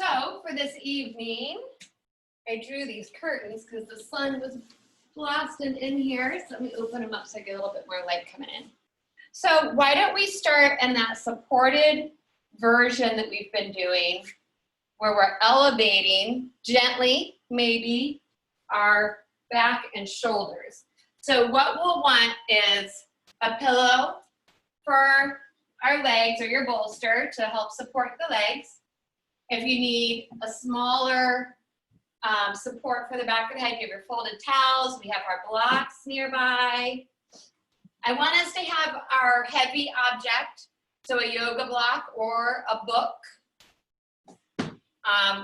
So for this evening, I drew these curtains because the sun was blasting in here. So let me open them up so I get a little bit more light coming in. So why don't we start in that supported version that we've been doing, where we're elevating gently, maybe, our back and shoulders. So what we'll want is a pillow for our legs or your bolster to help support the legs. If you need a smaller support for the back of the head, you have your folded towels. We have our blocks nearby. I want us to have our heavy object, so a yoga block or a book.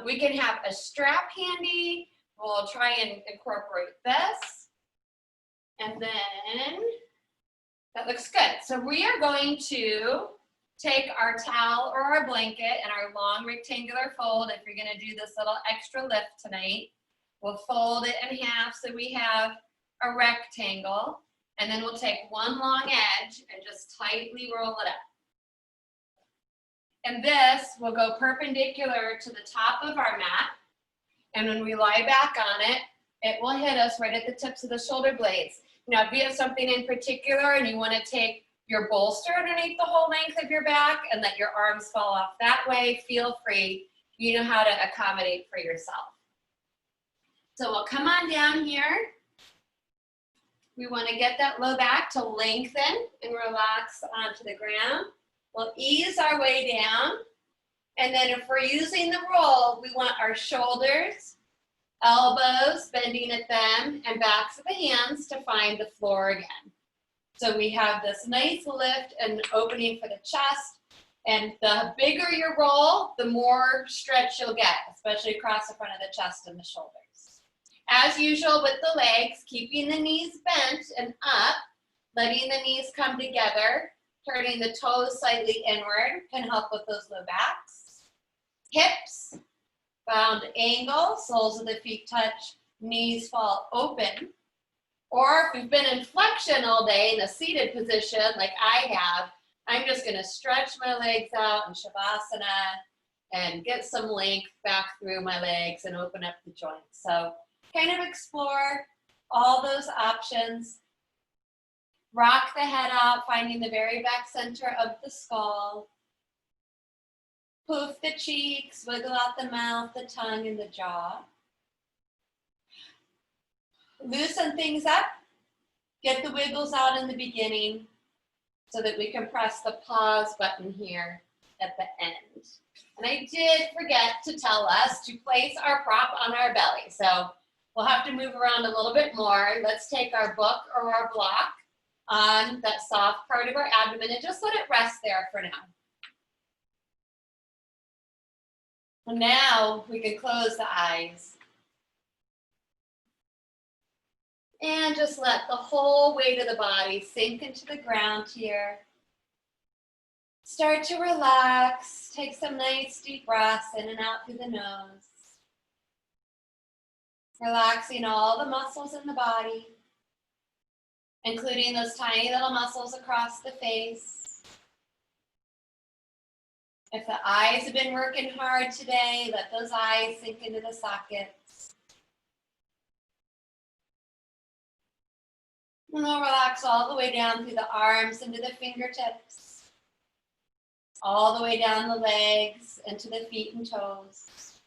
We can have a strap handy. We'll try and incorporate this. And then, that looks good. So we are going to take our towel or our blanket and our long rectangular fold. If you're gonna do this little extra lift tonight, we'll fold it in half so we have a rectangle. And then we'll take one long edge and just tightly roll it up. And this will go perpendicular to the top of our mat. And when we lie back on it, it will hit us right at the tips of the shoulder blades. Now, if you have something in particular and you want to take your bolster underneath the whole length of your back and let your arms fall off that way, feel free. You know how to accommodate for yourself. So we'll come on down here. We want to get that low back to lengthen and relax onto the ground. We'll ease our way down. And then if we're using the roll, we want our shoulders, elbows, bending at them, and backs of the hands to find the floor again. So we have this nice lift and opening for the chest. And the bigger your roll, the more stretch you'll get, especially across the front of the chest and the shoulders. As usual with the legs, keeping the knees bent and up, letting the knees come together, turning the toes slightly inward can help with those low backs. Hips, bound angle, soles of the feet touch, knees fall open. Or if you've been in flexion all day in a seated position like I have, I'm just gonna stretch my legs out in Shavasana and get some length back through my legs and open up the joints. So kind of explore all those options. Rock the head out, finding the very back center of the skull. Poof the cheeks, wiggle out the mouth, the tongue, and the jaw. Loosen things up. Get the wiggles out in the beginning so that we can press the pause button here at the end. And I did forget to tell us to place our prop on our belly. So we'll have to move around a little bit more. Let's take our book or our block on that soft part of our abdomen and just let it rest there for now. And now we can close the eyes. And just let the whole weight of the body sink into the ground here. Start to relax. Take some nice deep breaths in and out through the nose. Relaxing all the muscles in the body, including those tiny little muscles across the face. If the eyes have been working hard today, let those eyes sink into the sockets. And we'll relax all the way down through the arms into the fingertips, all the way down the legs into the feet and toes.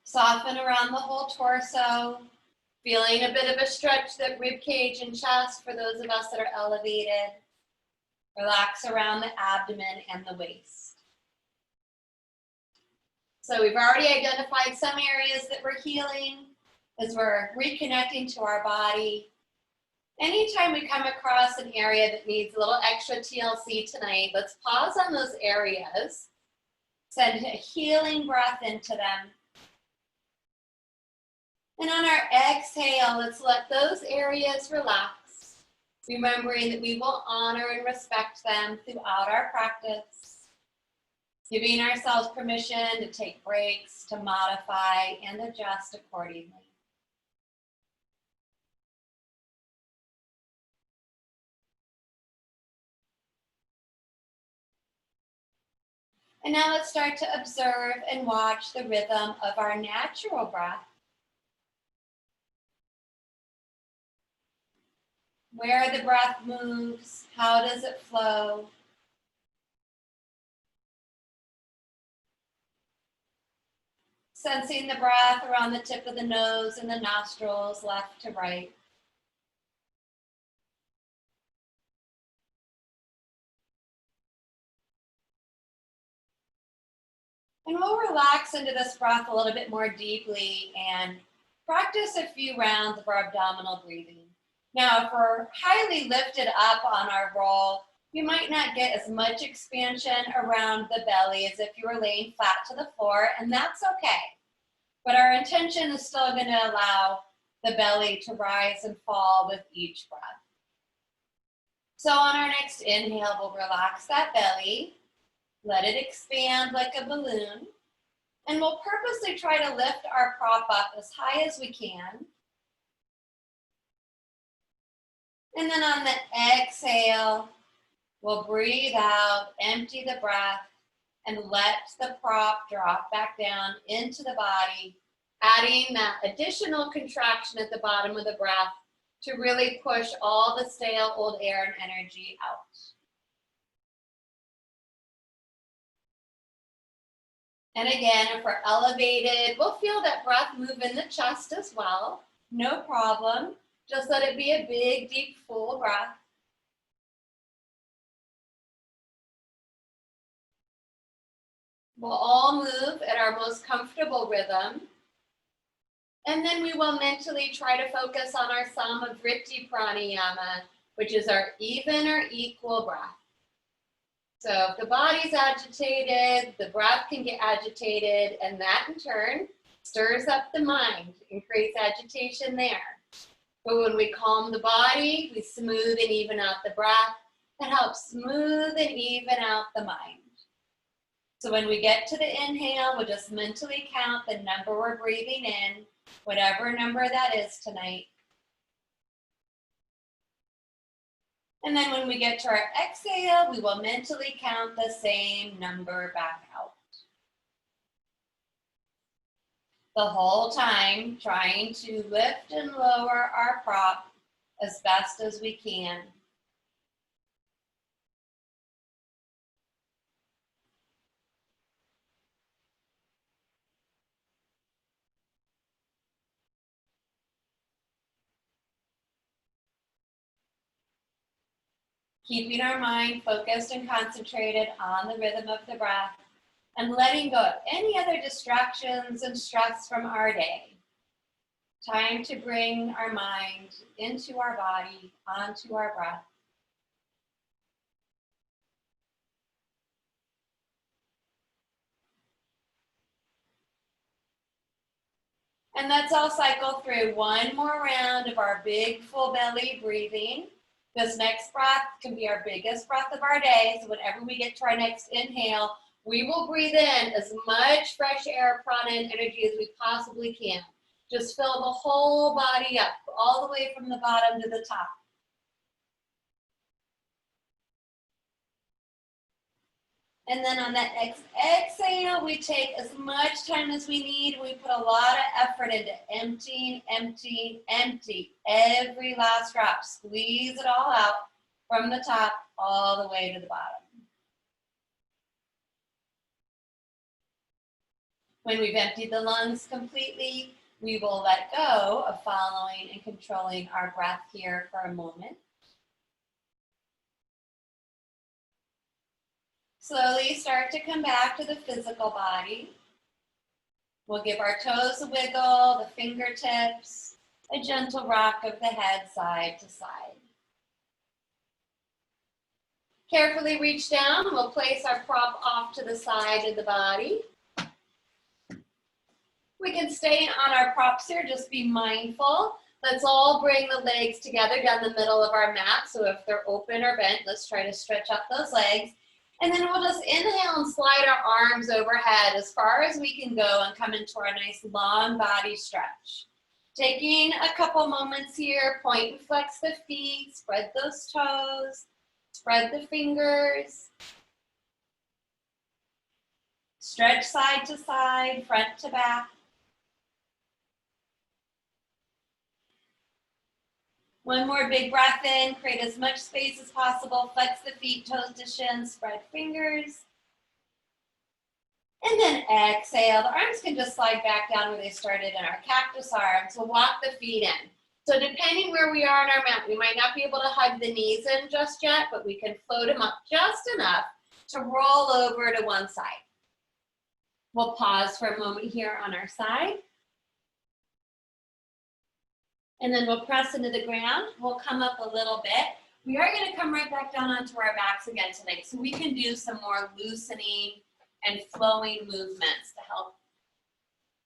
Soften around the whole torso, feeling a bit of a stretch that rib cage and chest for those of us that are elevated. Relax around the abdomen and the waist. So we've already identified some areas that we're healing as we're reconnecting to our body. Anytime we come across an area that needs a little extra TLC tonight, let's pause on those areas, send a healing breath into them. And on our exhale, let's let those areas relax, remembering that we will honor and respect them throughout our practice, giving ourselves permission to take breaks, to modify, and adjust accordingly. And now let's start to observe and watch the rhythm of our natural breath. Where the breath moves, how does it flow? Sensing the breath around the tip of the nose and the nostrils, left to right. And we'll relax into this breath a little bit more deeply and practice a few rounds of our abdominal breathing. Now, if we're highly lifted up on our roll, you might not get as much expansion around the belly as if you were laying flat to the floor, and that's okay. But our intention is still going to allow the belly to rise and fall with each breath. So on our next inhale, we'll relax that belly, let it expand like a balloon, and we'll purposely try to lift our prop up as high as we can. And then on the exhale, we'll breathe out, empty the breath, and let the prop drop back down into the body, adding that additional contraction at the bottom of the breath to really push all the stale old air and energy out. And again, if we're elevated, we'll feel that breath move in the chest as well. No problem. Just let it be a big, deep, full breath. We'll all move at our most comfortable rhythm. And then we will mentally try to focus on our Samavritti pranayama, which is our even or equal breath. So if the body's agitated, the breath can get agitated, and that in turn stirs up the mind and creates agitation there. But when we calm the body, we smooth and even out the breath. That helps smooth and even out the mind. So when we get to the inhale, we'll just mentally count the number we're breathing in, whatever number that is tonight. And then when we get to our exhale, we will mentally count the same number back out. The whole time trying to lift and lower our prop as best as we can. Keeping our mind focused and concentrated on the rhythm of the breath and letting go of any other distractions and stress from our day. Time to bring our mind into our body, onto our breath. And let's all cycle through one more round of our big full belly breathing. This next breath can be our biggest breath of our day. So whenever we get to our next inhale, we will breathe in as much fresh air, prana, and energy as we possibly can. Just fill the whole body up, all the way from the bottom to the top. And then on that exhale, we take as much time as we need. We put a lot of effort into emptying, emptying, empty every last drop. Squeeze it all out from the top all the way to the bottom. When we've emptied the lungs completely, we will let go of following and controlling our breath here for a moment. Slowly start to come back to the physical body. We'll give our toes a wiggle, the fingertips, a gentle rock of the head side to side. Carefully reach down. We'll place our prop off to the side of the body. We can stay on our props here, just be mindful. Let's all bring the legs together down the middle of our mat. So if they're open or bent, let's try to stretch out those legs. And then we'll just inhale and slide our arms overhead as far as we can go and come into our nice long body stretch. Taking a couple moments here, point and flex the feet, spread those toes, spread the fingers. Stretch side to side, front to back. One more big breath in, create as much space as possible, flex the feet, toes to shins, spread fingers. And then exhale, the arms can just slide back down where they started in our cactus arms. We'll walk the feet in. So depending where we are in our mat, we might not be able to hug the knees in just yet, but we can float them up just enough to roll over to one side. We'll pause for a moment here on our side. And then we'll press into the ground. We'll come up a little bit. We are going to come right back down onto our backs again tonight, so we can do some more loosening and flowing movements to help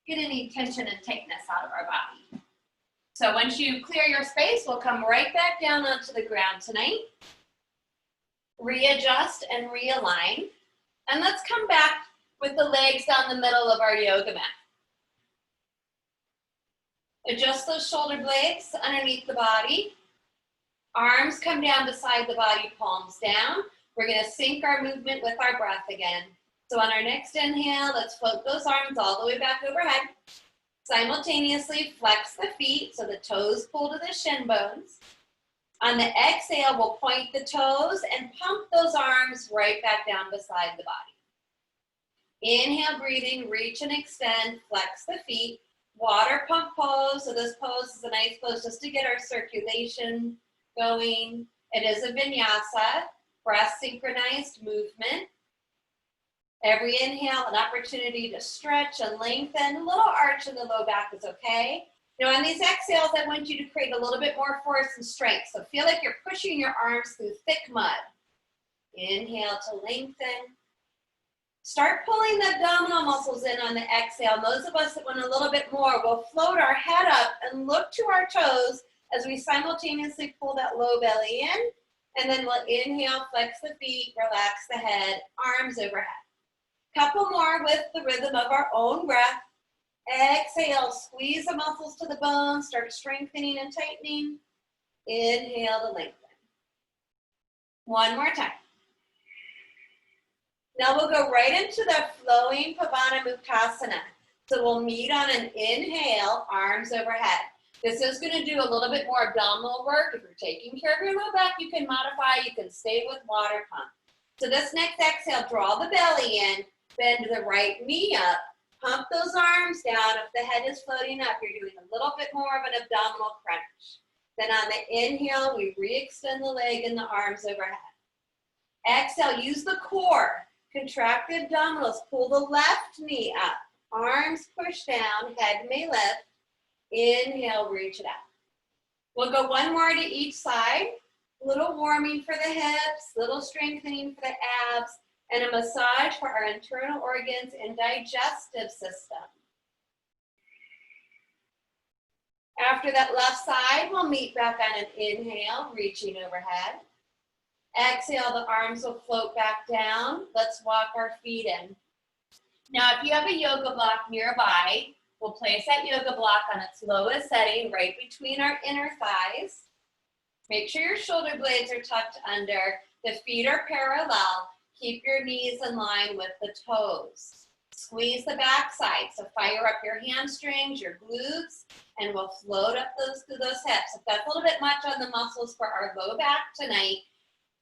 get any tension and tightness out of our body. So once you clear your space, we'll come right back down onto the ground tonight. Readjust and realign. And let's come back with the legs down the middle of our yoga mat. Adjust those shoulder blades underneath the body. Arms come down beside the body, palms down. We're going to sync our movement with our breath again. So on our next inhale, let's float those arms all the way back overhead. Simultaneously flex the feet so the toes pull to the shin bones. On the exhale, we'll point the toes and pump those arms right back down beside the body. Inhale, breathing, reach and extend, flex the feet. Water pump pose. So this pose is a nice pose just to get our circulation going. It is a vinyasa, breath synchronized movement. Every inhale, an opportunity to stretch and lengthen. A little arch in the low back is okay. Now on these exhales, I want you to create a little bit more force and strength. So feel like you're pushing your arms through thick mud. Inhale to lengthen. Start pulling the abdominal muscles in on the exhale. Those of us that want a little bit more will float our head up and look to our toes as we simultaneously pull that low belly in. And then we'll inhale, flex the feet, relax the head, arms overhead. Couple more with the rhythm of our own breath. Exhale, squeeze the muscles to the bones, start strengthening and tightening. Inhale to lengthen. One more time. Now we'll go right into the flowing Pavana Muktasana. So we'll meet on an inhale, arms overhead. This is going to do a little bit more abdominal work. If you're taking care of your low back, you can modify, you can stay with water pump. So this next exhale, draw the belly in, bend the right knee up, pump those arms down. If the head is floating up, you're doing a little bit more of an abdominal crunch. Then on the inhale, we re-extend the leg and the arms overhead. Exhale, use the core. Contract the abdominals, pull the left knee up. Arms push down, head may lift. Inhale, reach it out. We'll go one more to each side. A little warming for the hips, little strengthening for the abs, and a massage for our internal organs and digestive system. After that left side, we'll meet back on an inhale, reaching overhead. Exhale, the arms will float back down. Let's walk our feet in. Now, if you have a yoga block nearby, we'll place that yoga block on its lowest setting, right between our inner thighs. Make sure your shoulder blades are tucked under. The feet are parallel. Keep your knees in line with the toes. Squeeze the back side, so fire up your hamstrings, your glutes, and we'll float up through those hips. If that's a little bit much on the muscles for our low back tonight,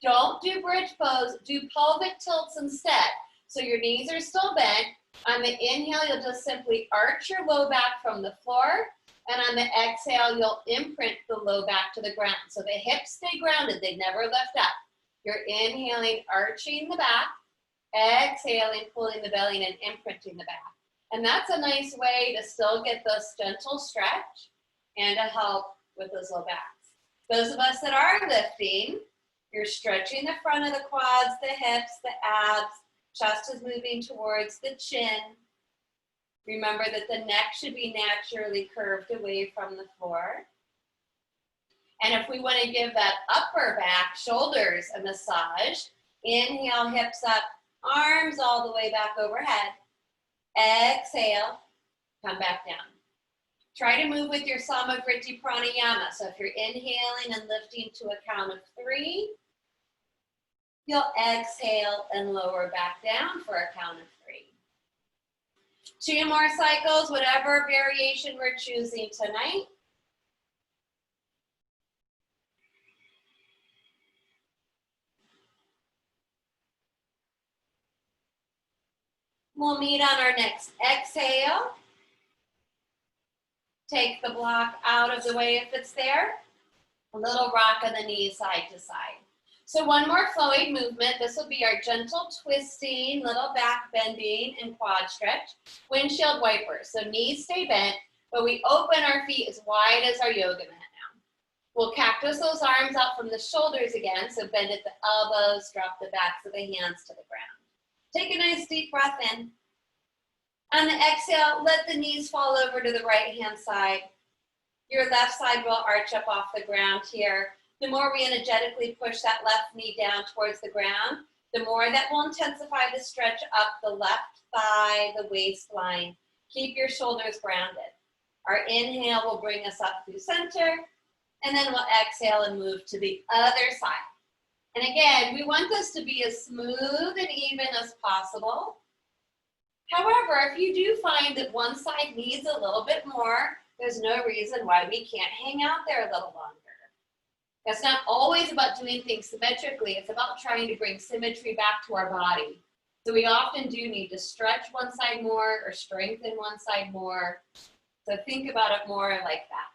don't do bridge pose, do pelvic tilts instead. So your knees are still bent. On the inhale, you'll just simply arch your low back from the floor. And on the exhale, you'll imprint the low back to the ground. So the hips stay grounded, they never lift up. You're inhaling, arching the back, exhaling, pulling the belly in and imprinting the back. And that's a nice way to still get this gentle stretch and to help with those low backs. Those of us that are lifting, you're stretching the front of the quads, the hips, the abs, chest is moving towards the chin. Remember that the neck should be naturally curved away from the floor. And if we want to give that upper back, shoulders a massage, inhale, hips up, arms all the way back overhead. Exhale, come back down. Try to move with your Samavriti pranayama. So if you're inhaling and lifting to a count of 3, you'll exhale and lower back down for a count of 3. 2 more cycles, whatever variation we're choosing tonight. We'll meet on our next exhale. Take the block out of the way if it's there. A little rock of the knees side to side. So one more flowing movement. This will be our gentle twisting, little back bending, and quad stretch. Windshield wipers. So knees stay bent, but we open our feet as wide as our yoga mat now. We'll cactus those arms out from the shoulders again. So bend at the elbows, drop the backs of the hands to the ground. Take a nice deep breath in. On the exhale, let the knees fall over to the right-hand side. Your left side will arch up off the ground here. The more we energetically push that left knee down towards the ground, the more that will intensify the stretch up the left thigh, the waistline. Keep your shoulders grounded. Our inhale will bring us up through center, and then we'll exhale and move to the other side. And again, we want this to be as smooth and even as possible. However, if you do find that one side needs a little bit more, there's no reason why we can't hang out there a little longer. It's not always about doing things symmetrically. It's about trying to bring symmetry back to our body. So we often do need to stretch one side more or strengthen one side more. So think about it more like that.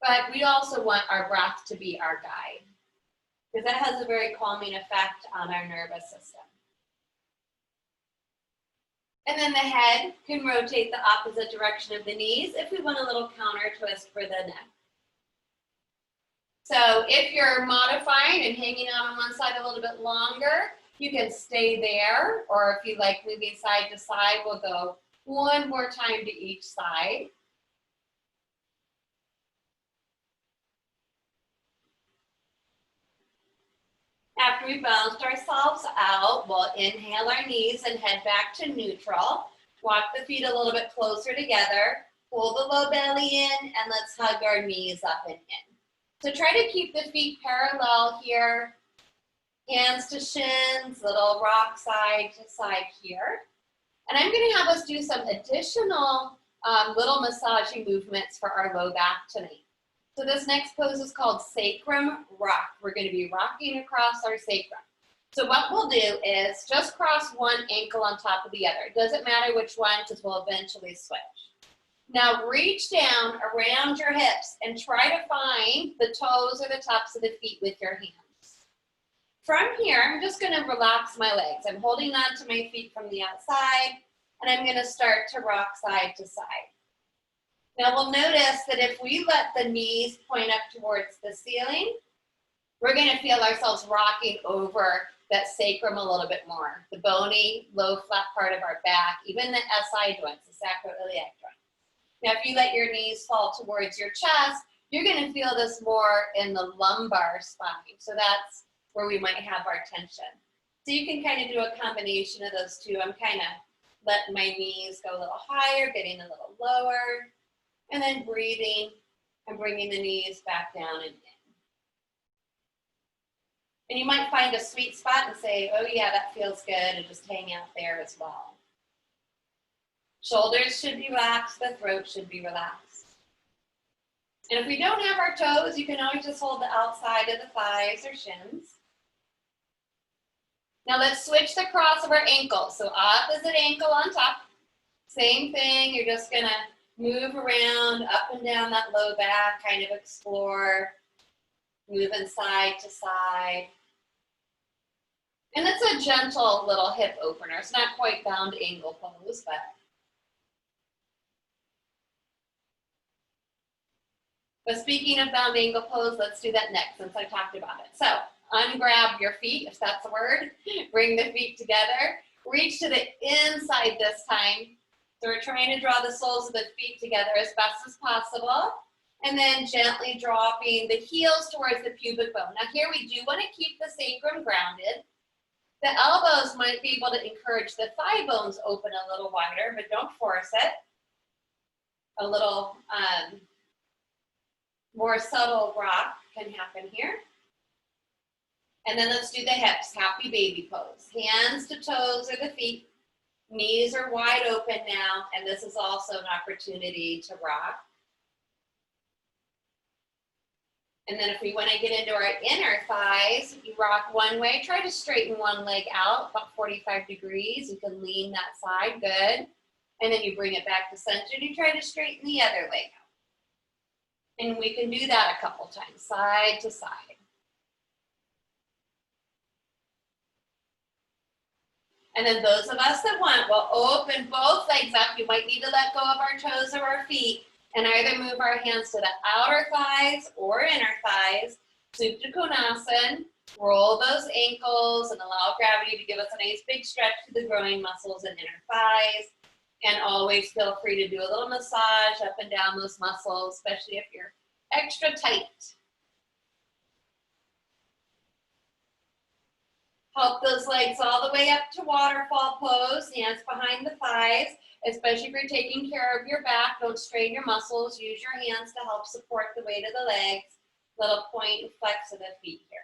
But we also want our breath to be our guide, because that has a very calming effect on our nervous system. And then the head can rotate the opposite direction of the knees if we want a little counter twist for the neck. So if you're modifying and hanging out on one side a little bit longer, you can stay there, or if you like moving side to side, we'll go one more time to each side. After we balanced ourselves out, we'll inhale our knees and head back to neutral. Walk the feet a little bit closer together. Pull the low belly in, and let's hug our knees up and in. So try to keep the feet parallel here. Hands to shins, little rock side to side here. And I'm going to have us do some additional little massaging movements for our low back tonight. So this next pose is called sacrum rock. We're going to be rocking across our sacrum. So what we'll do is just cross one ankle on top of the other. It doesn't matter which one, because we'll eventually switch. Now reach down around your hips and try to find the toes or the tops of the feet with your hands. From here, I'm just going to relax my legs. I'm holding on to my feet from the outside, and I'm going to start to rock side to side. Now we'll notice that if we let the knees point up towards the ceiling, we're going to feel ourselves rocking over that sacrum a little bit more. The bony, low, flat part of our back, even the SI joints, the sacroiliac joints. Now if you let your knees fall towards your chest, you're going to feel this more in the lumbar spine. So that's where we might have our tension. So you can kind of do a combination of those two. I'm kind of letting my knees go a little higher, getting a little lower. And then breathing and bringing the knees back down and in. And you might find a sweet spot and say, oh yeah, that feels good, and just hang out there as well. Shoulders should be relaxed, the throat should be relaxed. And if we don't have our toes, you can always just hold the outside of the thighs or shins. Now let's switch the cross of our ankles. So opposite ankle on top. Same thing, you're just gonna move around, up and down that low back, kind of explore, moving side to side. And it's a gentle little hip opener. It's not quite bound angle pose, but speaking of bound angle pose, let's do that next since I talked about it. So ungrab your feet, if that's a word. Bring the feet together. Reach to the inside this time. So we're trying to draw the soles of the feet together as best as possible. And then gently dropping the heels towards the pubic bone. Now here we do want to keep the sacrum grounded. The elbows might be able to encourage the thigh bones open a little wider, but don't force it. A little more subtle rock can happen here. And then let's do the hips, happy baby pose. Hands to toes or the feet. Knees are wide open now, and this is also an opportunity to rock. And then if we want to get into our inner thighs, you rock one way, try to straighten one leg out about 45 degrees. You can lean that side, good. And then you bring it back to center and you try to straighten the other leg out. And we can do that a couple times, side to side. And then those of us that want will open both legs up. You might need to let go of our toes or our feet and either move our hands to the outer thighs or inner thighs. Supta Konasana, roll those ankles and allow gravity to give us a nice big stretch to the groin muscles and inner thighs. And always feel free to do a little massage up and down those muscles, especially if you're extra tight. Help those legs all the way up to waterfall pose, hands behind the thighs, especially if you're taking care of your back. Don't strain your muscles. Use your hands to help support the weight of the legs. Little point and flex of the feet here.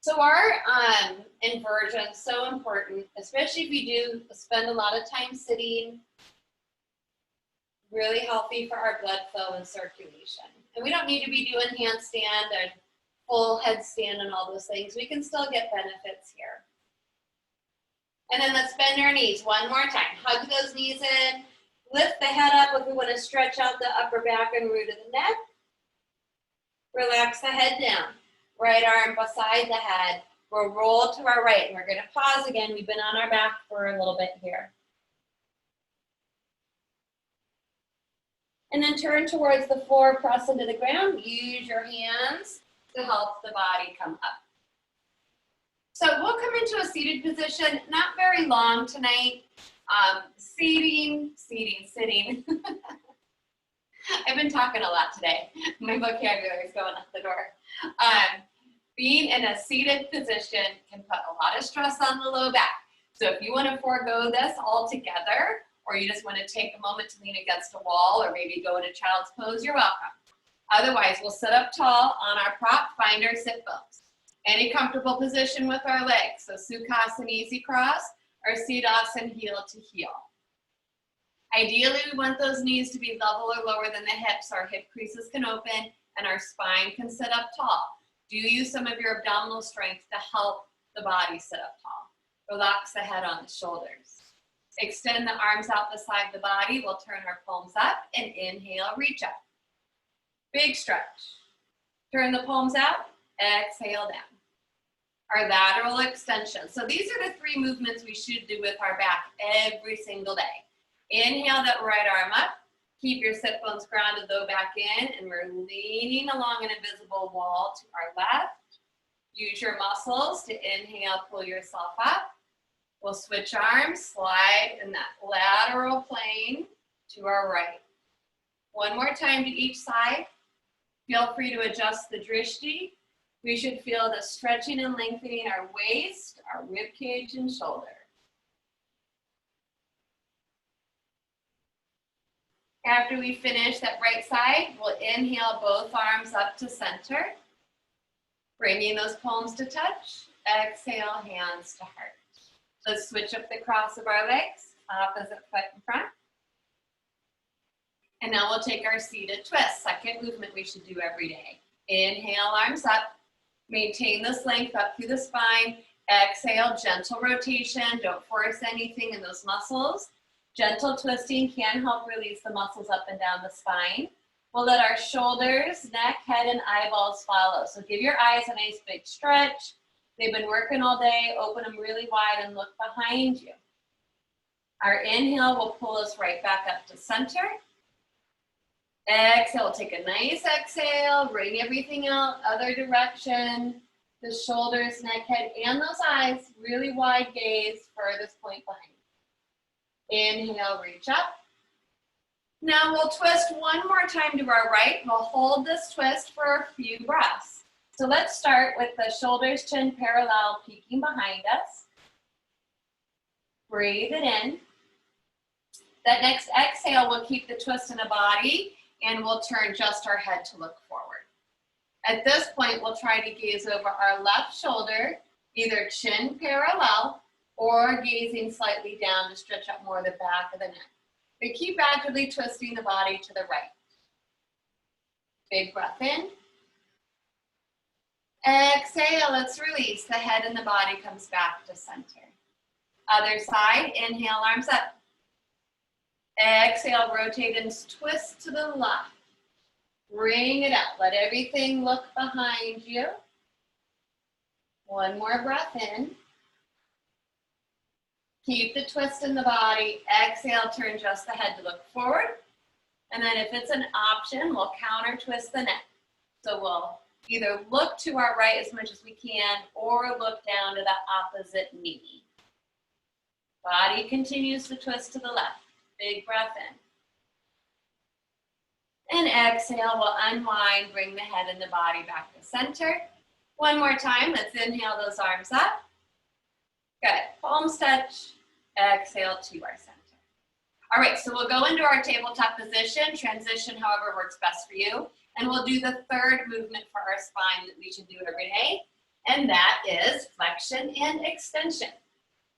So our inversion is so important, especially if you do spend a lot of time sitting. Really healthy for our blood flow and circulation. And we don't need to be doing handstand or full headstand and all those things. We can still get benefits here. And then let's bend our knees one more time. Hug those knees in. Lift the head up if we want to stretch out the upper back and root of the neck. Relax the head down. Right arm beside the head. We'll roll to our right. And we're going to pause again. We've been on our back for a little bit here. And then turn towards the floor, press into the ground. Use your hands to help the body come up. So we'll come into a seated position, not very long tonight. Sitting. I've been talking a lot today. My vocabulary is going out the door. Being in a seated position can put a lot of stress on the low back. So if you want to forego this altogether, or you just want to take a moment to lean against a wall or maybe go into child's pose, you're welcome. Otherwise, we'll sit up tall on our prop, find our sit bones. Any comfortable position with our legs. So Sukhasana, easy cross, or Siddhasana, heel to heel. Ideally, we want those knees to be level or lower than the hips. Our hip creases can open and our spine can sit up tall. Do use some of your abdominal strength to help the body sit up tall. Relax the head on the shoulders. Extend the arms out beside the body. We'll turn our palms up and inhale, reach up. Big stretch. Turn the palms out, exhale down. Our lateral extension. So these are the three movements we should do with our back every single day. Inhale that right arm up. Keep your sit bones grounded, low back in, and we're leaning along an invisible wall to our left. Use your muscles to inhale, pull yourself up. We'll switch arms, slide in that lateral plane to our right. One more time to each side. Feel free to adjust the drishti. We should feel the stretching and lengthening our waist, our rib cage, and shoulder. After we finish that right side, we'll inhale both arms up to center. Bringing those palms to touch. Exhale, hands to heart. Let's switch up the cross of our legs, opposite foot in front. And now we'll take our seated twist, second movement we should do every day. Inhale, arms up. Maintain this length up through the spine. Exhale, gentle rotation. Don't force anything in those muscles. Gentle twisting can help release the muscles up and down the spine. We'll let our shoulders, neck, head, and eyeballs follow. So give your eyes a nice big stretch. They've been working all day. Open them really wide and look behind you. Our inhale will pull us right back up to center. Exhale, take a nice exhale. Bring everything out, other direction. The shoulders, neck, head, and those eyes. Really wide gaze, furthest point behind. Inhale, reach up. Now we'll twist one more time to our right. We'll hold this twist for a few breaths. So let's start with the shoulders, chin parallel, peeking behind us. Breathe it in. That next exhale will keep the twist in the body and we'll turn just our head to look forward. At this point, we'll try to gaze over our left shoulder, either chin parallel or gazing slightly down to stretch out more of the back of the neck. But keep actively twisting the body to the right. Big breath in. Exhale, let's release. The head and the body comes back to center. Other side, inhale, arms up. Exhale, rotate and twist to the left. Bring it up. Let everything look behind you. One more breath in. Keep the twist in the body. Exhale, turn just the head to look forward. And then if it's an option, we'll counter twist the neck. So we'll either look to our right as much as we can or look down to the opposite knee. Body continues to twist to the left. Big breath in. And exhale, we'll unwind, bring the head and the body back to center. One more time, let's inhale those arms up. Good, palms touch, exhale to our center. All right, so we'll go into our tabletop position, transition however works best for you, and we'll do the third movement for our spine that we should do every day, and that is flexion and extension.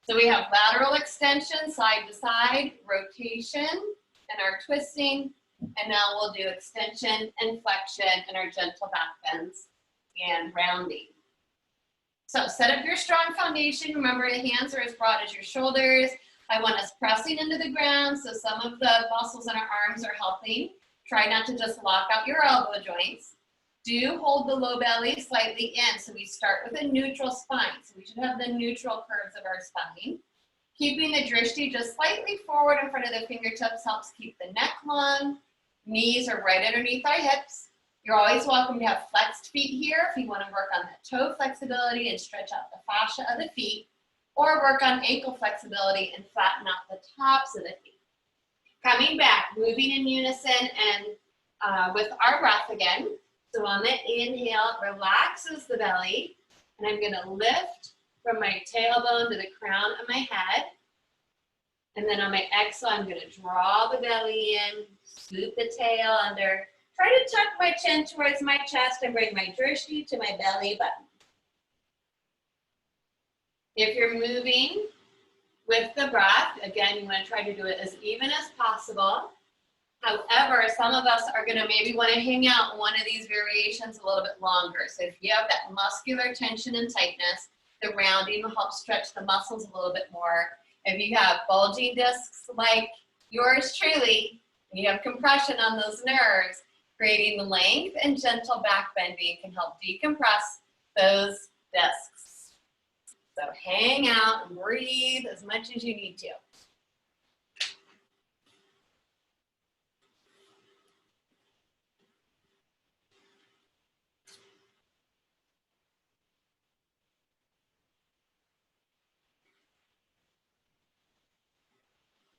So we have lateral extension, side to side, rotation, and our twisting, and now we'll do extension and flexion and our gentle back bends and rounding. So set up your strong foundation. Remember, the hands are as broad as your shoulders. I want us pressing into the ground, so some of the muscles in our arms are helping. Try not to just lock out your elbow joints. Do hold the low belly slightly in, so we start with a neutral spine. So we should have the neutral curves of our spine. Keeping the drishti just slightly forward in front of the fingertips helps keep the neck long. Knees are right underneath our hips. You're always welcome to have flexed feet here if you want to work on that toe flexibility and stretch out the fascia of the feet, or work on ankle flexibility and flatten out the tops of the feet. Coming back, moving in unison and with our breath again. So on the inhale, it relaxes the belly, and I'm going to lift from my tailbone to the crown of my head. And then on my exhale, I'm going to draw the belly in, scoop the tail under. Try to tuck my chin towards my chest and bring my drishti to my belly button. If you're moving with the breath, again, you want to try to do it as even as possible. However, some of us are going to maybe want to hang out in one of these variations a little bit longer. So if you have that muscular tension and tightness, the rounding will help stretch the muscles a little bit more. If you have bulging discs like yours truly, and you have compression on those nerves, creating length and gentle back bending can help decompress those discs. So hang out and breathe as much as you need to.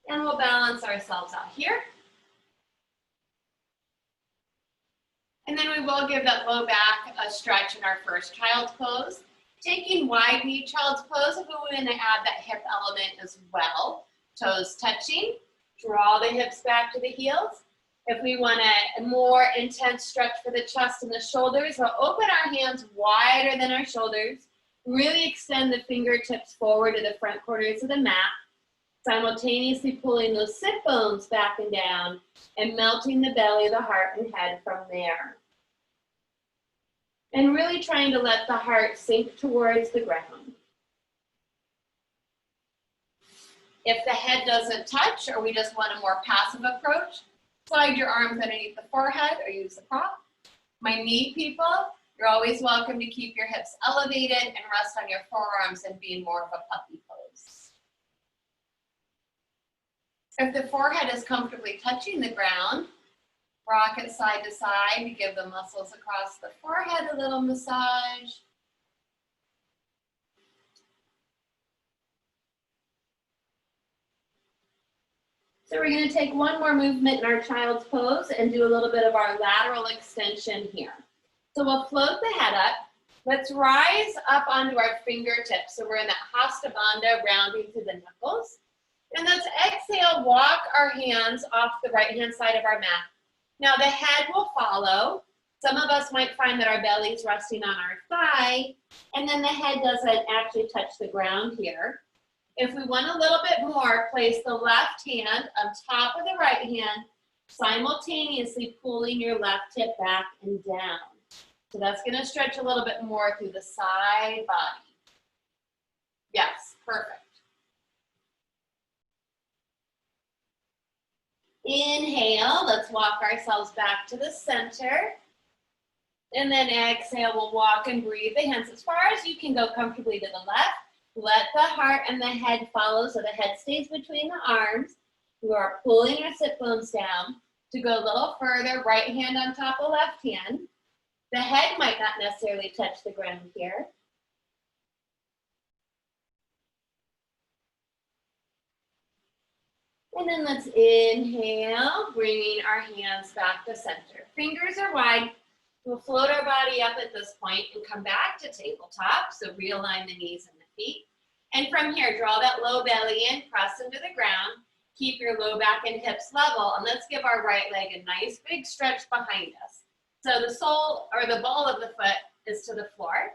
And we'll balance ourselves out here. And then we will give that low back a stretch in our first child's pose. Taking wide knee child's pose, if we want to add that hip element as well. Toes touching, draw the hips back to the heels. If we want a more intense stretch for the chest and the shoulders, we'll open our hands wider than our shoulders. Really extend the fingertips forward to the front corners of the mat. Simultaneously pulling those sit bones back and down and melting the belly, the heart, and head from there. And really trying to let the heart sink towards the ground. If the head doesn't touch, or we just want a more passive approach, slide your arms underneath the forehead or use the prop. My knee people, you're always welcome to keep your hips elevated and rest on your forearms and be more of a puppy pose. If the forehead is comfortably touching the ground, rock it side to side to give the muscles across the forehead a little massage. So we're going to take one more movement in our child's pose and do a little bit of our lateral extension here. So we'll float the head up. Let's rise up onto our fingertips. So we're in that Hasta Bandha, rounding to the knuckles. And let's exhale, walk our hands off the right-hand side of our mat. Now the head will follow. Some of us might find that our belly is resting on our thigh, and then the head doesn't actually touch the ground here. If we want a little bit more, place the left hand on top of the right hand, simultaneously pulling your left hip back and down. So that's going to stretch a little bit more through the side body. Yes, perfect. Inhale, let's walk ourselves back to the center. And then exhale, we'll walk and breathe the hands as far as you can go comfortably to the left. Let the heart and the head follow, so the head stays between the arms. We are pulling our sit bones down. To go a little further, right hand on top of left hand. The head might not necessarily touch the ground here. And then let's inhale, bringing our hands back to center. Fingers are wide. We'll float our body up at this point and come back to tabletop. So realign the knees and the feet. And from here, draw that low belly in, press into the ground. Keep your low back and hips level. And let's give our right leg a nice big stretch behind us. So the sole or the ball of the foot is to the floor.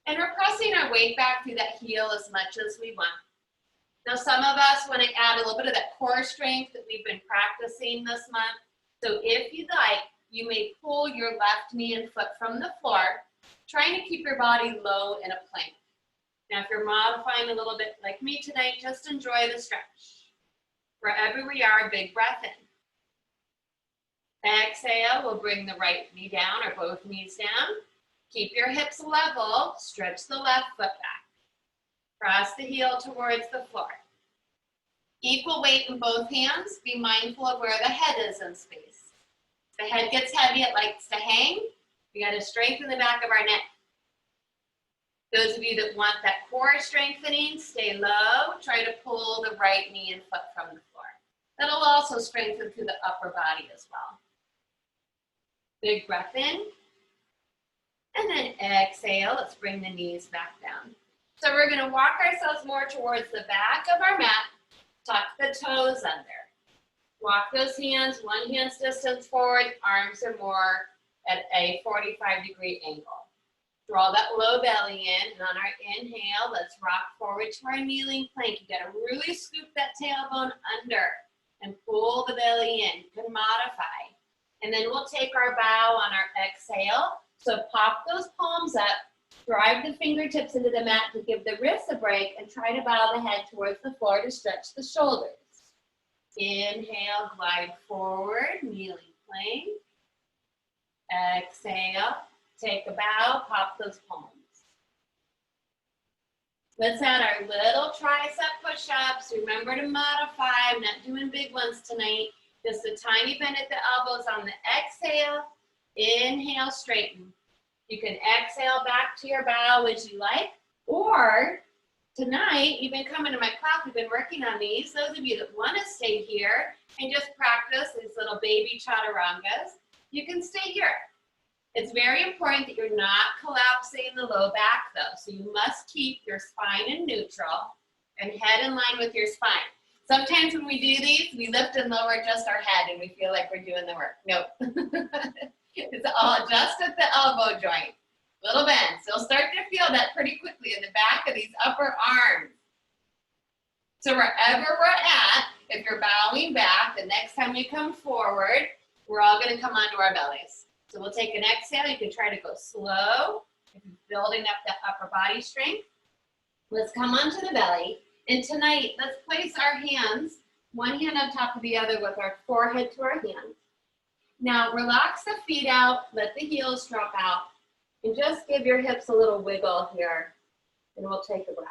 And we're pressing our weight back through that heel as much as we want. Now, some of us want to add a little bit of that core strength that we've been practicing this month. So if you'd like, you may pull your left knee and foot from the floor, trying to keep your body low in a plank. Now, if you're modifying a little bit like me tonight, just enjoy the stretch. Wherever we are, big breath in. Exhale, we'll bring the right knee down or both knees down. Keep your hips level, stretch the left foot back. Press the heel towards the floor. Equal weight in both hands. Be mindful of where the head is in space. If the head gets heavy, it likes to hang. We got to strengthen the back of our neck. Those of you that want that core strengthening, stay low. Try to pull the right knee and foot from the floor. That'll also strengthen through the upper body as well. Big breath in. And then exhale. Let's bring the knees back down. So we're going to walk ourselves more towards the back of our mat. Tuck the toes under. Walk those hands, one hand's distance forward. Arms are more at a 45-degree angle. Draw that low belly in, and on our inhale, let's rock forward to our kneeling plank. You gotta really scoop that tailbone under and pull the belly in. You can modify. And then we'll take our bow on our exhale. So pop those palms up, drive the fingertips into the mat to give the wrists a break, and try to bow the head towards the floor to stretch the shoulders. Inhale, glide forward, kneeling plank. Exhale. Take a bow, pop those palms. Let's add our little tricep push-ups. Remember to modify. I'm not doing big ones tonight. Just a tiny bend at the elbows on the exhale. Inhale, straighten. You can exhale back to your bow as you like. Or tonight, you've been coming to my class. We've been working on these. Those of you that want to stay here and just practice these little baby chaturangas, you can stay here. It's very important that you're not collapsing the low back though. So you must keep your spine in neutral and head in line with your spine. Sometimes when we do these, we lift and lower just our head and we feel like we're doing the work. Nope. It's all just at the elbow joint. Little bend. So you'll start to feel that pretty quickly in the back of these upper arms. So wherever we're at, if you're bowing back, the next time you come forward, we're all going to come onto our bellies. So we'll take an exhale. You can try to go slow if you're building up that upper body strength. Let's come onto the belly. And tonight, let's place our hands, one hand on top of the other with our forehead to our hands. Now relax the feet out, let the heels drop out, and just give your hips a little wiggle here, and we'll take a breath.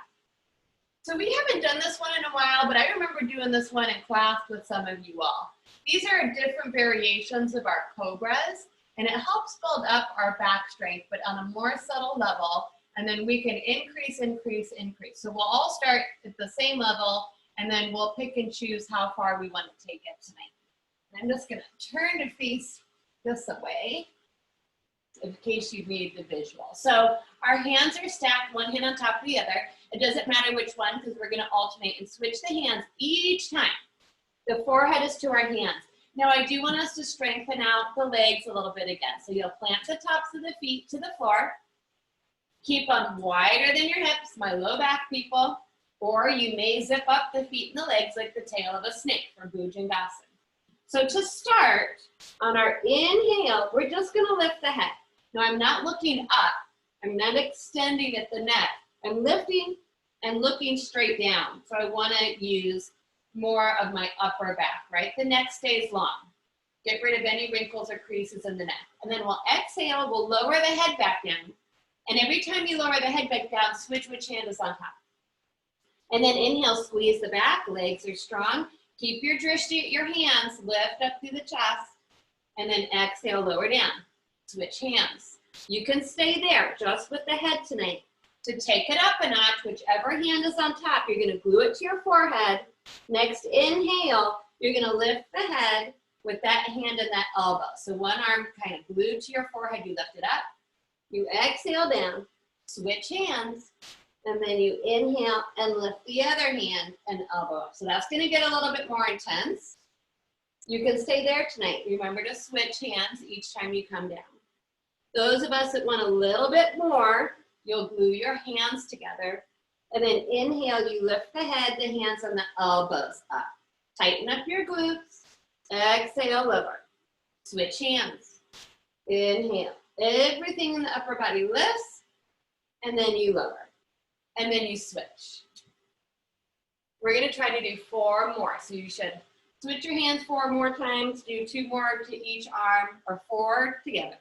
So we haven't done this one in a while, but I remember doing this one in class with some of you all. These are different variations of our cobras. And it helps build up our back strength, but on a more subtle level, and then we can increase, increase, increase. So we'll all start at the same level, and then we'll pick and choose how far we want to take it tonight. And I'm just gonna turn to face this way, in case you need the visual. So our hands are stacked, one hand on top of the other. It doesn't matter which one, because we're gonna alternate and switch the hands each time. The forehead is to our hands. Now I do want us to strengthen out the legs a little bit again. So you'll plant the tops of the feet to the floor. Keep them wider than your hips, my low back people. Or you may zip up the feet and the legs like the tail of a snake for Bhujangasana. So to start, on our inhale, we're just gonna lift the head. Now I'm not looking up. I'm not extending at the neck. I'm lifting and looking straight down. So I wanna use more of my upper back, right? The neck stays long. Get rid of any wrinkles or creases in the neck. And then we'll exhale, we'll lower the head back down. And every time you lower the head back down, switch which hand is on top. And then inhale, squeeze the back, legs are strong. Keep your drishti at your hands, lift up through the chest. And then exhale, lower down. Switch hands. You can stay there just with the head tonight. To take it up a notch, whichever hand is on top, you're gonna glue it to your forehead. Next inhale, you're gonna lift the head with that hand and that elbow. So one arm kind of glued to your forehead, you lift it up. You exhale down, switch hands, and then you inhale and lift the other hand and elbow up. So that's gonna get a little bit more intense. You can stay there tonight. Remember to switch hands each time you come down. Those of us that want a little bit more, you'll glue your hands together. And then inhale, you lift the head, the hands and the elbows up. Tighten up your glutes. Exhale, lower. Switch hands. Inhale. Everything in the upper body lifts, and then you lower. And then you switch. We're gonna try to do 4 more. So you should switch your hands 4 more times, do 2 more to each arm, or 4 together.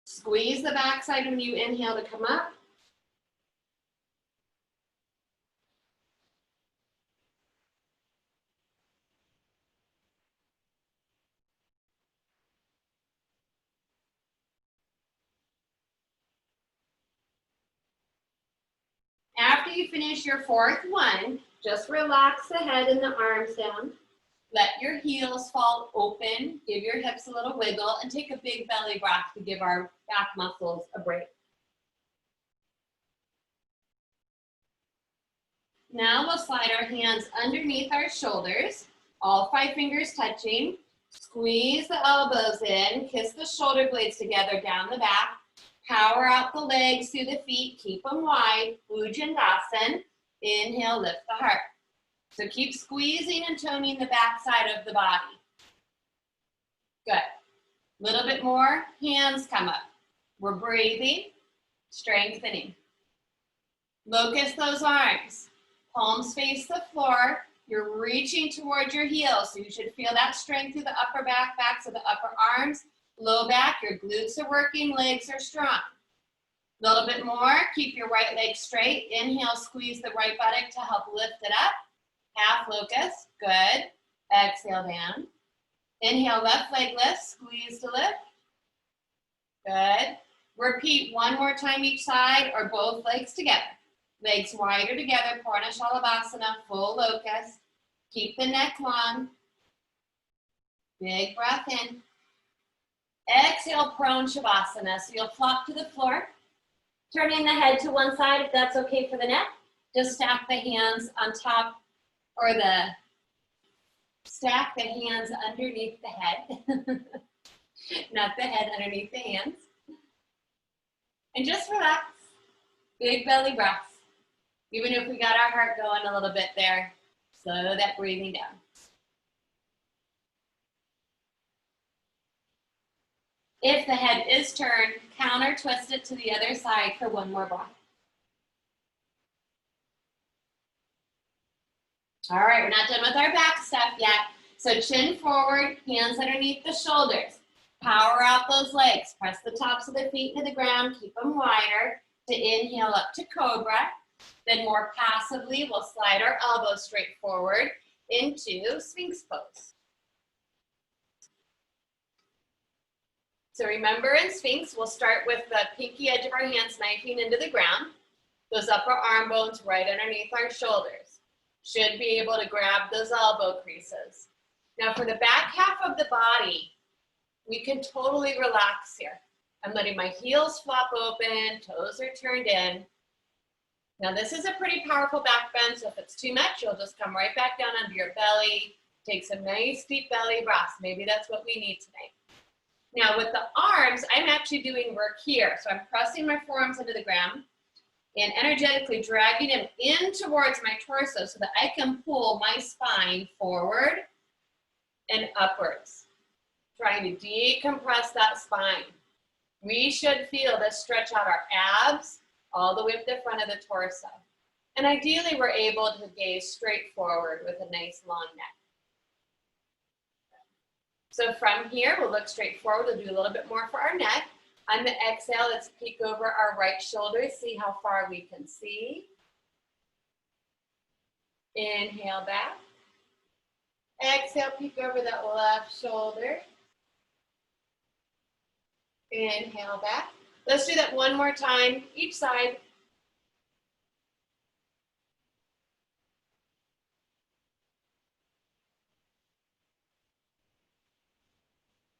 Squeeze the backside when you inhale to come up. After you finish your 4th one, just relax the head and the arms down. Let your heels fall open, give your hips a little wiggle, and take a big belly breath to give our back muscles a break. Now we'll slide our hands underneath our shoulders, all 5 fingers touching. Squeeze the elbows in, kiss the shoulder blades together down the back. Power out the legs through the feet, keep them wide. Bhujangasana. Inhale, lift the heart. So keep squeezing and toning the back side of the body. Good. Little bit more, hands come up. We're breathing, strengthening. Locust those arms. Palms face the floor. You're reaching towards your heels, so you should feel that strength through the upper back, backs of the upper arms, low back, your glutes are working, legs are strong. A little bit more, keep your right leg straight. Inhale, squeeze the right buttock to help lift it up. Half locust, good. Exhale down. Inhale, left leg lift, squeeze to lift. Good. Repeat 1 more time each side or both legs together. Legs wider together, Purna Shalabhasana, full locust. Keep the neck long. Big breath in. Exhale, prone Shavasana. So you'll flop to the floor. Turning the head to one side if that's okay for the neck. Just stack the hands on top or stack the hands underneath the head. Not the head, underneath the hands. And just relax. Big belly breaths. Even if we got our heart going a little bit there, slow that breathing down. If the head is turned, counter twist it to the other side for 1 more breath. All right, we're not done with our back stuff yet. So chin forward, hands underneath the shoulders. Power out those legs. Press the tops of the feet to the ground. Keep them wider. To inhale up to cobra. Then more passively, we'll slide our elbows straight forward into Sphinx pose. So remember in Sphinx, we'll start with the pinky edge of our hands knifing into the ground. Those upper arm bones right underneath our shoulders. Should be able to grab those elbow creases. Now for the back half of the body, we can totally relax here. I'm letting my heels flop open, toes are turned in. Now this is a pretty powerful back bend, so if it's too much, you'll just come right back down under your belly. Take some nice deep belly breaths. Maybe that's what we need tonight. Now with the arms, I'm actually doing work here. So I'm pressing my forearms into the ground. and energetically dragging him in towards my torso so that I can pull my spine forward and upwards, trying to decompress that spine. We should feel this stretch out our abs all the way up the front of the torso. And ideally, we're able to gaze straight forward with a nice long neck. So from here, we'll look straight forward. We'll do a little bit more for our neck. On the exhale, let's peek over our right shoulder, see how far we can see. Inhale back. Exhale, peek over that left shoulder. Inhale back. Let's do that one more time, each side.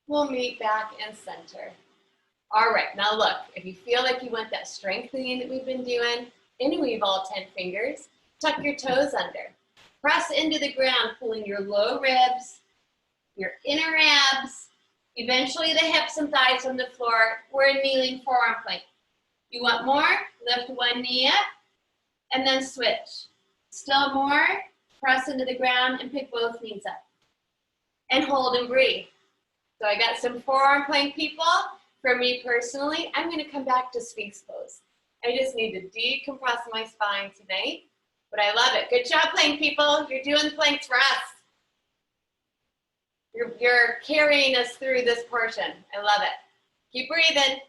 We'll meet back and center. All right, now look, if you feel like you want that strengthening that we've been doing, interweave all 10 fingers, tuck your toes under. Press into the ground, pulling your low ribs, your inner abs, eventually the hips and thighs from the floor. We're in kneeling forearm plank. You want more? Lift one knee up and then switch. Still more? Press into the ground and pick both knees up. And hold and breathe. So I got some forearm plank people. For me personally, I'm gonna come back to Sphinx pose. I just need to decompress my spine tonight, but I love it. Good job, plank people. You're doing the planks for us. You're carrying us through this portion. I love it. Keep breathing.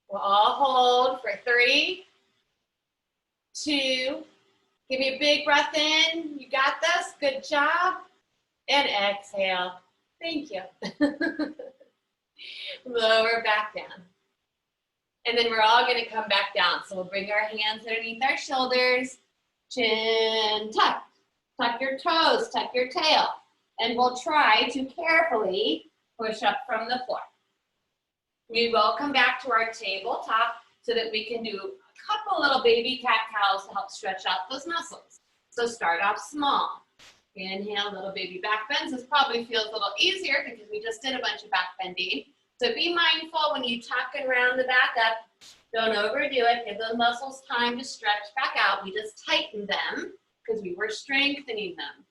We'll all hold for 3, 2, give me a big breath in. You got this, good job. And exhale, thank you. Lower back down. And then we're all gonna come back down. So we'll bring our hands underneath our shoulders, chin tuck. Tuck your toes, tuck your tail. And we'll try to carefully push up from the floor. We will come back to our tabletop so that we can do a couple little baby cat-cows to help stretch out those muscles. So start off small. Inhale, little baby back bends. This probably feels a little easier because we just did a bunch of back bending. So be mindful when you tuck and round the back up. Don't overdo it. Give those muscles time to stretch back out. We just tightened them because we were strengthening them.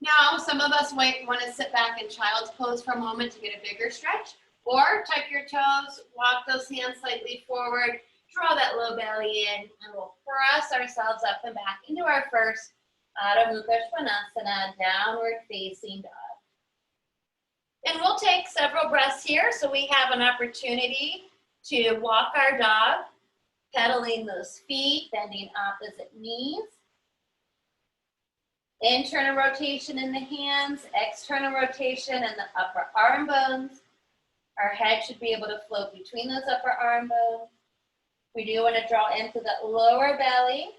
Now, some of us might want to sit back in child's pose for a moment to get a bigger stretch, or tuck your toes, walk those hands slightly forward, draw that low belly in, and we'll press ourselves up and back into our first Adho Mukha Svanasana, downward facing dog. And we'll take several breaths here, so we have an opportunity to walk our dog, pedaling those feet, bending opposite knees. Internal rotation in the hands, external rotation in the upper arm bones. Our head should be able to float between those upper arm bones. We do want to draw into the lower belly.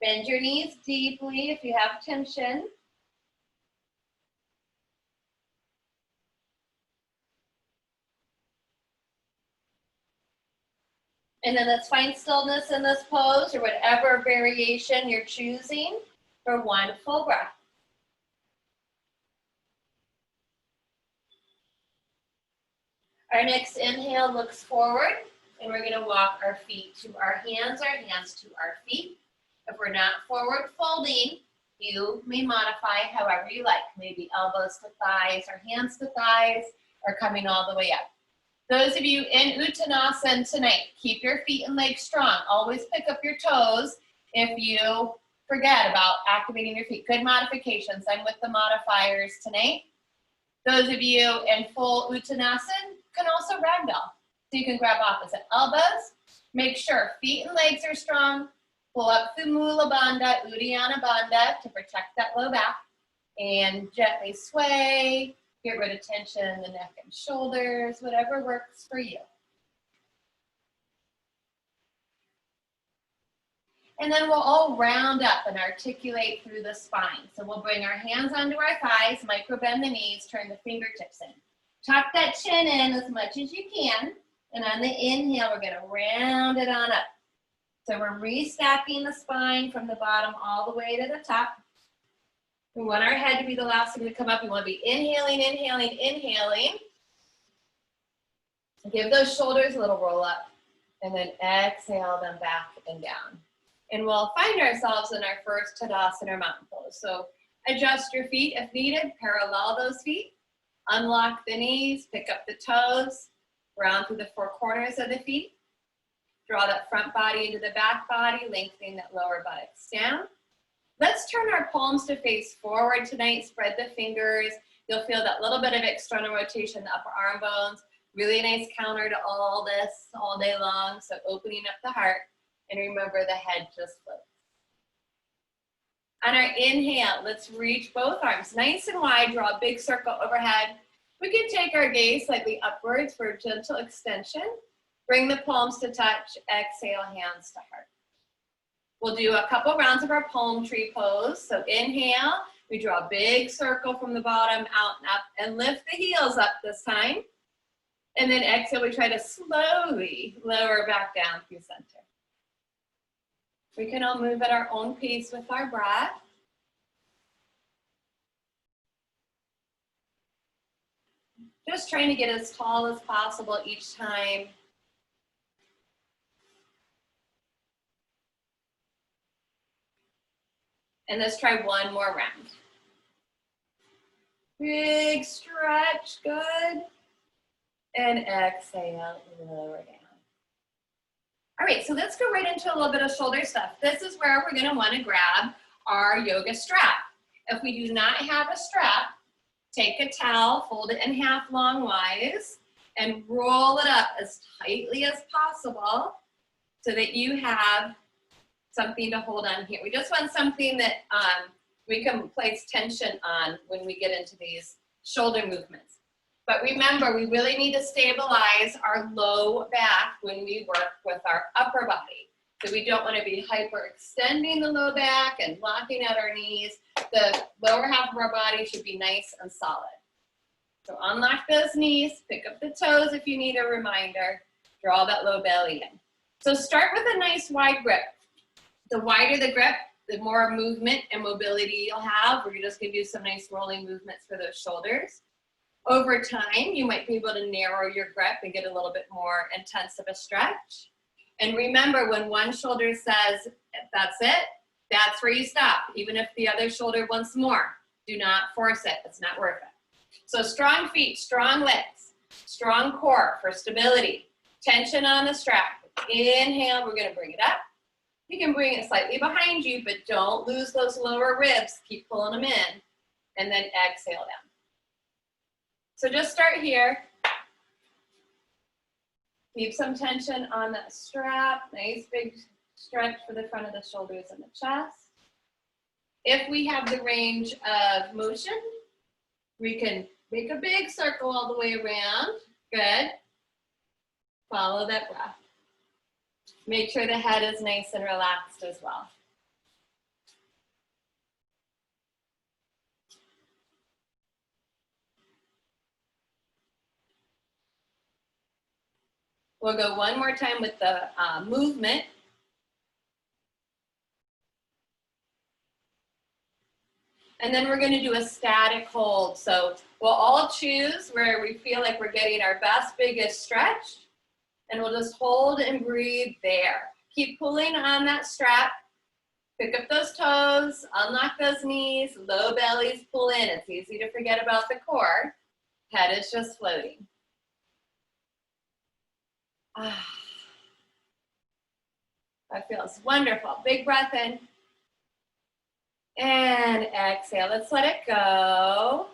Bend your knees deeply if you have tension. And then let's find stillness in this pose or whatever variation you're choosing for one full breath. Our next inhale looks forward, and we're gonna walk our feet to our hands to our feet. If we're not forward folding, you may modify however you like, maybe elbows to thighs or hands to thighs, or coming all the way up. Those of you in Uttanasana tonight, keep your feet and legs strong. Always pick up your toes if you forget about activating your feet. Good modifications. I'm with the modifiers tonight. Those of you in full Uttanasana can also ragdoll. So you can grab opposite elbows. Make sure feet and legs are strong. Pull up through Mula Bandha, Uddiyana Bandha to protect that low back. And gently sway. Get rid of tension in the neck and shoulders, whatever works for you. And then we'll all round up and articulate through the spine. So we'll bring our hands onto our thighs, micro bend the knees, turn the fingertips in. Tuck that chin in as much as you can. And on the inhale, we're gonna round it on up. So we're restacking the spine from the bottom all the way to the top. We want our head to be the last thing to come up. We want to be inhaling, inhaling, inhaling. Give those shoulders a little roll up, and then exhale them back and down. And we'll find ourselves in our first Tadasana mountain pose. So adjust your feet if needed, parallel those feet, unlock the knees, pick up the toes, round through the four corners of the feet. Draw that front body into the back body, lengthening that lower buttocks down. Let's turn our palms to face forward tonight. Spread the fingers. You'll feel that little bit of external rotation in the upper arm bones. Really nice counter to all this all day long. So opening up the heart, and remember the head just floats. On our inhale, let's reach both arms nice and wide. Draw a big circle overhead. We can take our gaze slightly upwards for a gentle extension. Bring the palms to touch. Exhale, hands to heart. We'll do a couple rounds of our palm tree pose. So inhale, we draw a big circle from the bottom out and up, and lift the heels up this time. And then exhale, we try to slowly lower back down through center. We can all move at our own pace with our breath. Just trying to get as tall as possible each time. And let's try one more round. Big stretch, good. And exhale, lower down. All right, so let's go right into a little bit of shoulder stuff. This is where we're gonna wanna grab our yoga strap. If we do not have a strap, take a towel, fold it in half longwise, and roll it up as tightly as possible so that you have something to hold on here. We just want something that we can place tension on when we get into these shoulder movements. But remember, we really need to stabilize our low back when we work with our upper body. So we don't want to be hyperextending the low back and locking out our knees. The lower half of our body should be nice and solid. So unlock those knees, pick up the toes if you need a reminder, draw that low belly in. So start with a nice wide grip. The wider the grip, the more movement and mobility you'll have. We're just gonna do some nice rolling movements for those shoulders. Over time, you might be able to narrow your grip and get a little bit more intense of a stretch. And remember, when one shoulder says, that's it, that's where you stop. Even if the other shoulder wants more, do not force it, it's not worth it. So strong feet, strong legs, strong core for stability, tension on the strap. Inhale, we're gonna bring it up. You can bring it slightly behind you, but don't lose those lower ribs. Keep pulling them in, and then exhale down. So just start here. Keep some tension on that strap. Nice big stretch for the front of the shoulders and the chest. If we have the range of motion, we can make a big circle all the way around. Good. Follow that breath. Make sure the head is nice and relaxed as well. We'll go one more time with the movement. And then we're gonna do a static hold. So we'll all choose where we feel like we're getting our best, biggest stretch. And we'll just hold and breathe there. Keep pulling on that strap. Pick up those toes, unlock those knees, low bellies pull in. It's easy to forget about the core. Head is just floating. That feels wonderful. Big breath in. And exhale. Let's let it go.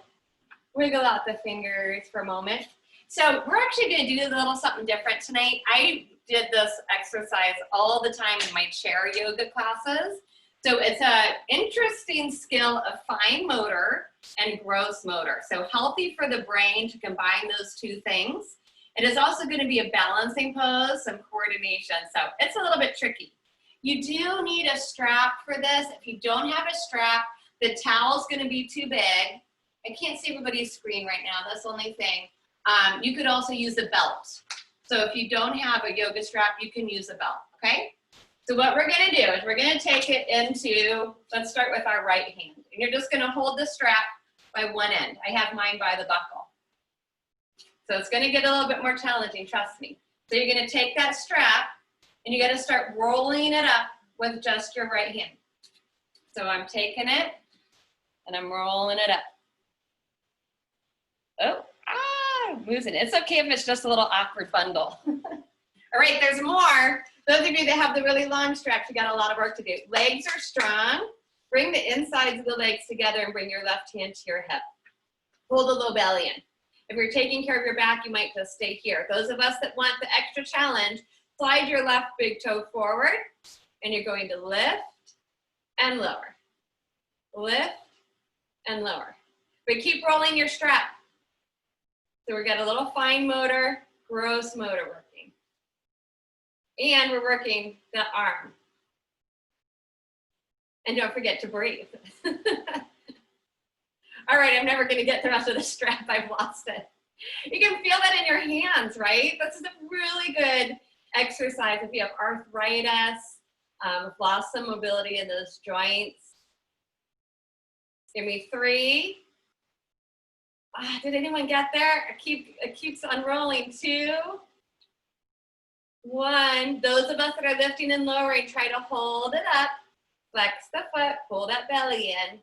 Wiggle out the fingers for a moment. So we're actually going to do a little something different tonight. I did this exercise all the time in my chair yoga classes. So it's an interesting skill of fine motor and gross motor. So healthy for the brain to combine those two things. It is also going to be a balancing pose, some coordination. So it's a little bit tricky. You do need a strap for this. If you don't have a strap, the towel's going to be too big. I can't see everybody's screen right now. That's the only thing. You could also use a belt. So if you don't have a yoga strap, you can use a belt, okay? So what we're gonna do is we're gonna take it into, let's start with our right hand. And you're just gonna hold the strap by one end. I have mine by the buckle. So it's gonna get a little bit more challenging, trust me. So you're gonna take that strap and you gotta start rolling it up with just your right hand. So I'm taking it and I'm rolling it up. Oh, losing it. It's okay if it's just a little awkward bundle. All right, there's more. Those of you that have the really long straps, you got a lot of work to do. Legs are strong. Bring the insides of the legs together and bring your left hand to your hip. Pull the low belly in. If you're taking care of your back, you might just stay here. Those of us that want the extra challenge, slide your left big toe forward, and you're going to lift and lower. Lift and lower. But keep rolling your strap. So we got a little fine motor, gross motor working. And we're working the arm. And don't forget to breathe. All right, I'm never gonna get the rest of the strap, I've lost it. You can feel that in your hands, right? This is a really good exercise if you have arthritis, lost some mobility in those joints. Give me 3. Did anyone get there? It keeps unrolling. 2, 1. Those of us that are lifting and lowering, try to hold it up. Flex the foot, pull that belly in.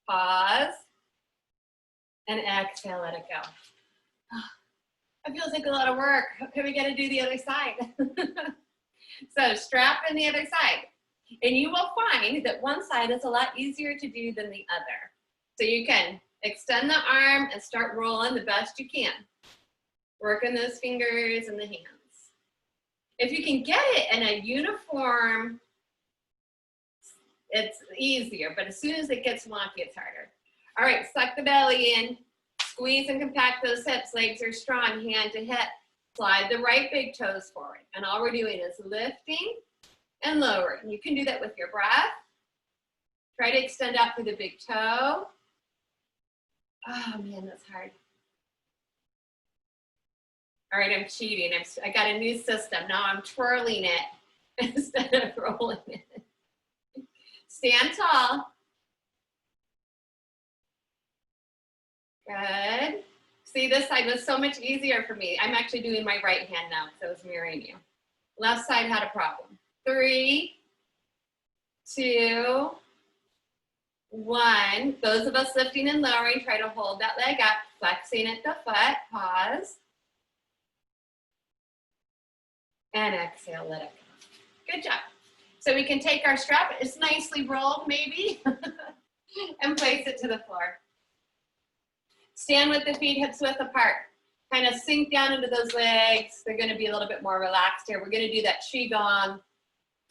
Pause. And exhale, let it go. It feels like a lot of work. Okay, we gotta do the other side. So strap in the other side. And you will find that one side is a lot easier to do than the other. So you can extend the arm and start rolling the best you can. Working those fingers and the hands. If you can get it in a uniform, it's easier, but as soon as it gets wonky, it's harder. All right, suck the belly in, squeeze and compact those hips, legs are strong, hand to hip. Slide the right big toes forward. And all we're doing is lifting and lowering. You can do that with your breath. Try to extend out through the big toe. Oh man, that's hard. All right, I'm cheating. I got a new system. Now I'm twirling it instead of rolling it. Stand tall. Good. See, this side was so much easier for me. I'm actually doing my right hand now because I was mirroring you. Left side had a problem. 3, 2, 1. Those of us lifting and lowering, try to hold that leg up, flexing at the foot, pause. And exhale, let it go. Good job. So we can take our strap, it's nicely rolled maybe, and place it to the floor. Stand with the feet hips width apart. Kind of sink down into those legs. They're gonna be a little bit more relaxed here. We're gonna do that qigong,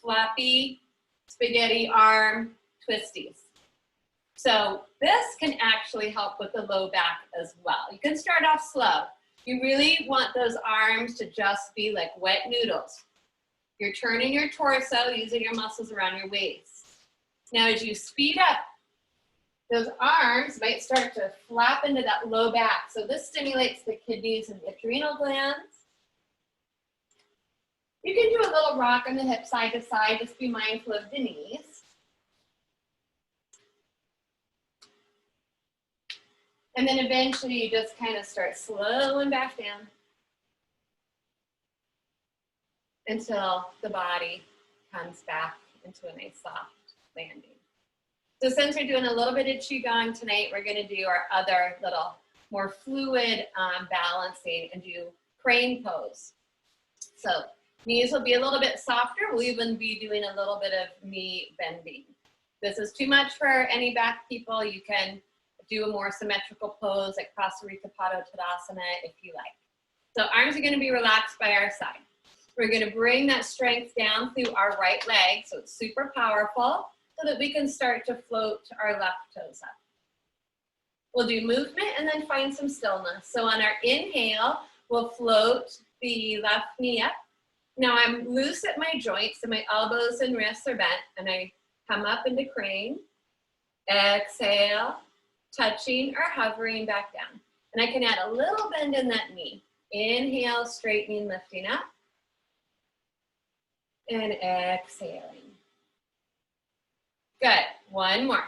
flappy, spaghetti arm, twisties. So this can actually help with the low back as well. You can start off slow. You really want those arms to just be like wet noodles. You're turning your torso using your muscles around your waist. Now as you speed up, those arms might start to flap into that low back. So this stimulates the kidneys and the adrenal glands. You can do a little rock on the hip side to side. Just be mindful of the knees. And then eventually you just kind of start slowing back down until the body comes back into a nice soft landing. So since we're doing a little bit of qigong tonight, we're gonna do our other little more fluid balancing and do crane pose. So knees will be a little bit softer. We'll even be doing a little bit of knee bending. This is too much for any back people. You can do a more symmetrical pose like Pasarika-Pada Tadasana if you like. So arms are gonna be relaxed by our side. We're gonna bring that strength down through our right leg, so it's super powerful, so that we can start to float our left toes up. We'll do movement and then find some stillness. So on our inhale, we'll float the left knee up. Now I'm loose at my joints, so my elbows and wrists are bent, and I come up into crane. Exhale, touching or hovering back down. And I can add a little bend in that knee. Inhale, straightening, lifting up. And exhaling. Good, one more.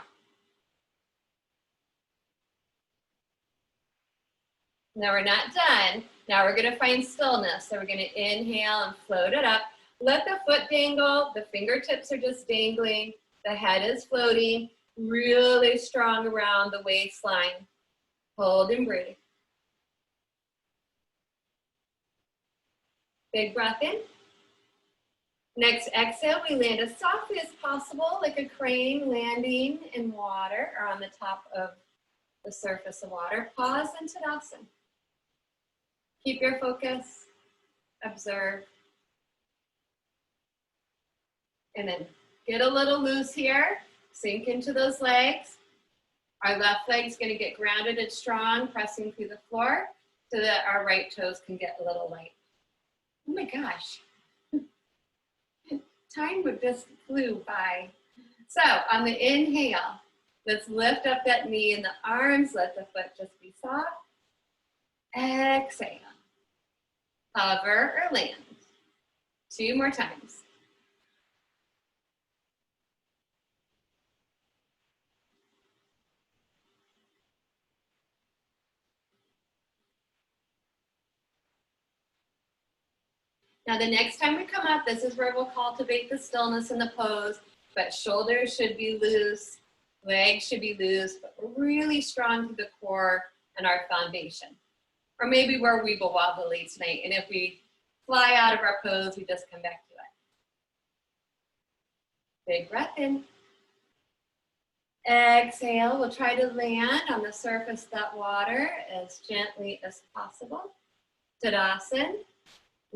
Now we're not done. Now we're gonna find stillness. So we're gonna inhale and float it up. Let the foot dangle, the fingertips are just dangling, the head is floating, really strong around the waistline. Hold and breathe. Big breath in. Next exhale, we land as softly as possible, like a crane landing in water or on the top of the surface of water. Pause in Tadasana. Keep your focus, observe. And then get a little loose here, sink into those legs. Our left leg's gonna get grounded and strong, pressing through the floor so that our right toes can get a little light. Oh my gosh. Time would just flew by. So on the inhale, let's lift up that knee and the arms, let the foot just be soft. Exhale. Hover or land. 2 more times. Now the next time we come up, this is where we'll cultivate the stillness in the pose, but shoulders should be loose, legs should be loose, but we're really strong through the core and our foundation. Or maybe we're weeble wobbly tonight, and if we fly out of our pose, we just come back to it. Big breath in. Exhale, we'll try to land on the surface of that water as gently as possible. Tadasana.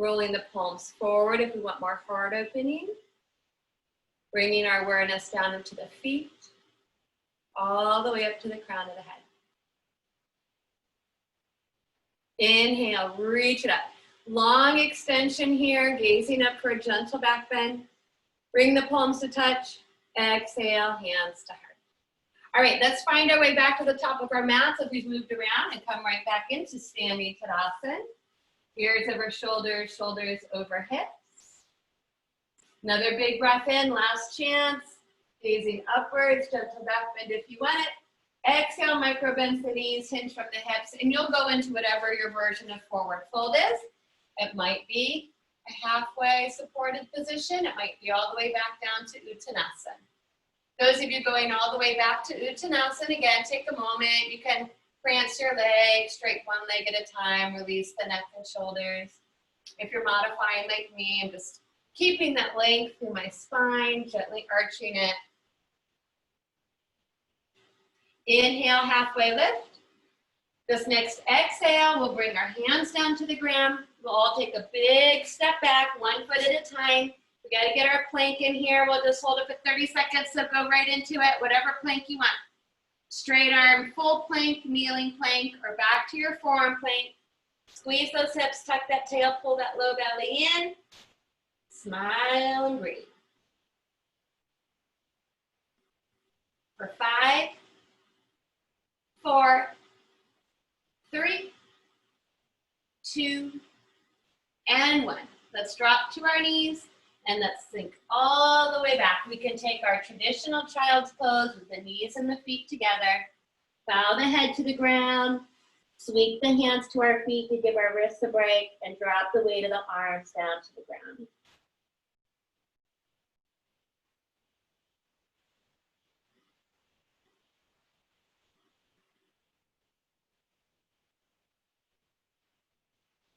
Rolling the palms forward if we want more heart opening. Bringing our awareness down into the feet, all the way up to the crown of the head. Inhale, reach it up. Long extension here, gazing up for a gentle back bend. Bring the palms to touch. Exhale, hands to heart. All right, let's find our way back to the top of our mats as we've moved around and come right back into standing Tadasana. Ears over shoulders, shoulders over hips. Another big breath in, last chance. Gazing upwards, gentle back bend if you want it. Exhale, micro bend the knees, hinge from the hips, and you'll go into whatever your version of forward fold is. It might be a halfway supported position. It might be all the way back down to Uttanasana. Those of you going all the way back to Uttanasana, again, take a moment. You can prance your legs, straight one leg at a time, release the neck and shoulders. If you're modifying like me, I'm just keeping that length through my spine, gently arching it. Inhale, halfway lift. This next exhale, we'll bring our hands down to the ground. We'll all take a big step back, 1 foot at a time. We gotta get our plank in here. We'll just hold it for 30 seconds, so go right into it, whatever plank you want. Straight arm, full plank, kneeling plank, or back to your forearm plank. Squeeze those hips, tuck that tail, pull that low belly in. Smile and breathe. For 5, 4, 3, 2, and 1. Let's drop to our knees. And let's sink all the way back. We can take our traditional child's pose with the knees and the feet together. Bow the head to the ground. Sweep the hands to our feet to give our wrists a break and drop the weight of the arms down to the ground.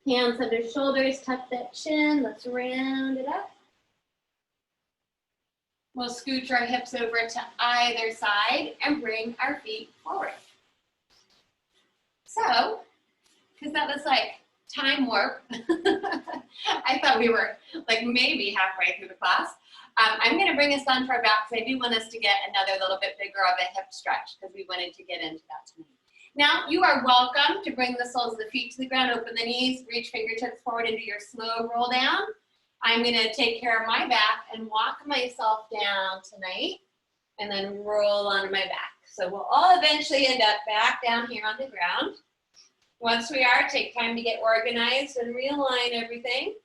Hands under shoulders, tuck that chin. Let's round it up. We'll scooch our hips over to either side and bring our feet forward. So, because that was like time warp, I thought we were like maybe halfway through the class. I'm going to bring us down to our back because I do want us to get another little bit bigger of a hip stretch because we wanted to get into that tonight. Now, you are welcome to bring the soles of the feet to the ground, open the knees, reach fingertips forward into your slow roll down. I'm going to take care of my back and walk myself down tonight and then roll onto my back. So we'll all eventually end up back down here on the ground. Once we are, take time to get organized and realign everything.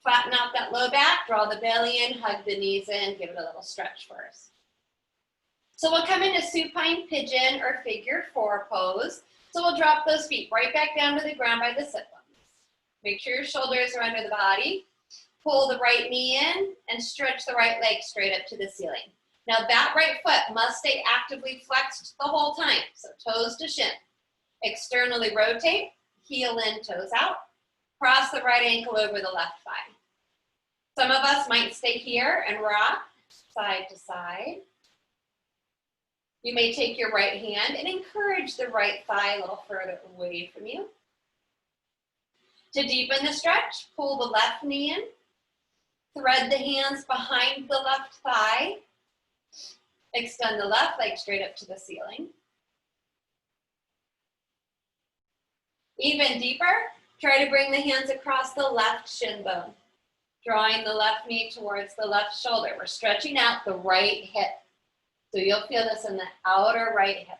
Flatten out that low back, draw the belly in, hug the knees in, give it a little stretch first. So we'll come into supine pigeon or figure 4 pose. So we'll drop those feet right back down to the ground by the sit bones. Make sure your shoulders are under the body. Pull the right knee in and stretch the right leg straight up to the ceiling. Now that right foot must stay actively flexed the whole time, so toes to shin. Externally rotate, heel in, toes out. Cross the right ankle over the left thigh. Some of us might stay here and rock side to side. You may take your right hand and encourage the right thigh a little further away from you. To deepen the stretch, pull the left knee in. Thread the hands behind the left thigh. Extend the left leg straight up to the ceiling. Even deeper, try to bring the hands across the left shin bone, drawing the left knee towards the left shoulder. We're stretching out the right hip. So you'll feel this in the outer right hip.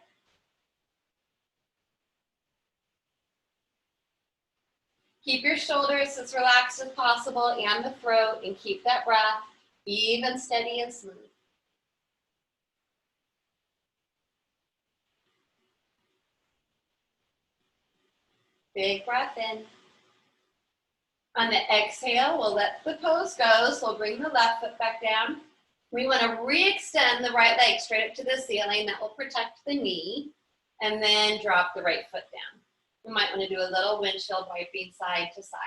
Keep your shoulders as relaxed as possible and the throat, and keep that breath even, steady, and smooth. Big breath in. On the exhale, we'll let the pose go, so we'll bring the left foot back down. We want to re-extend the right leg straight up to the ceiling. That will protect the knee, and then drop the right foot down. We might want to do a little windshield wiping side to side.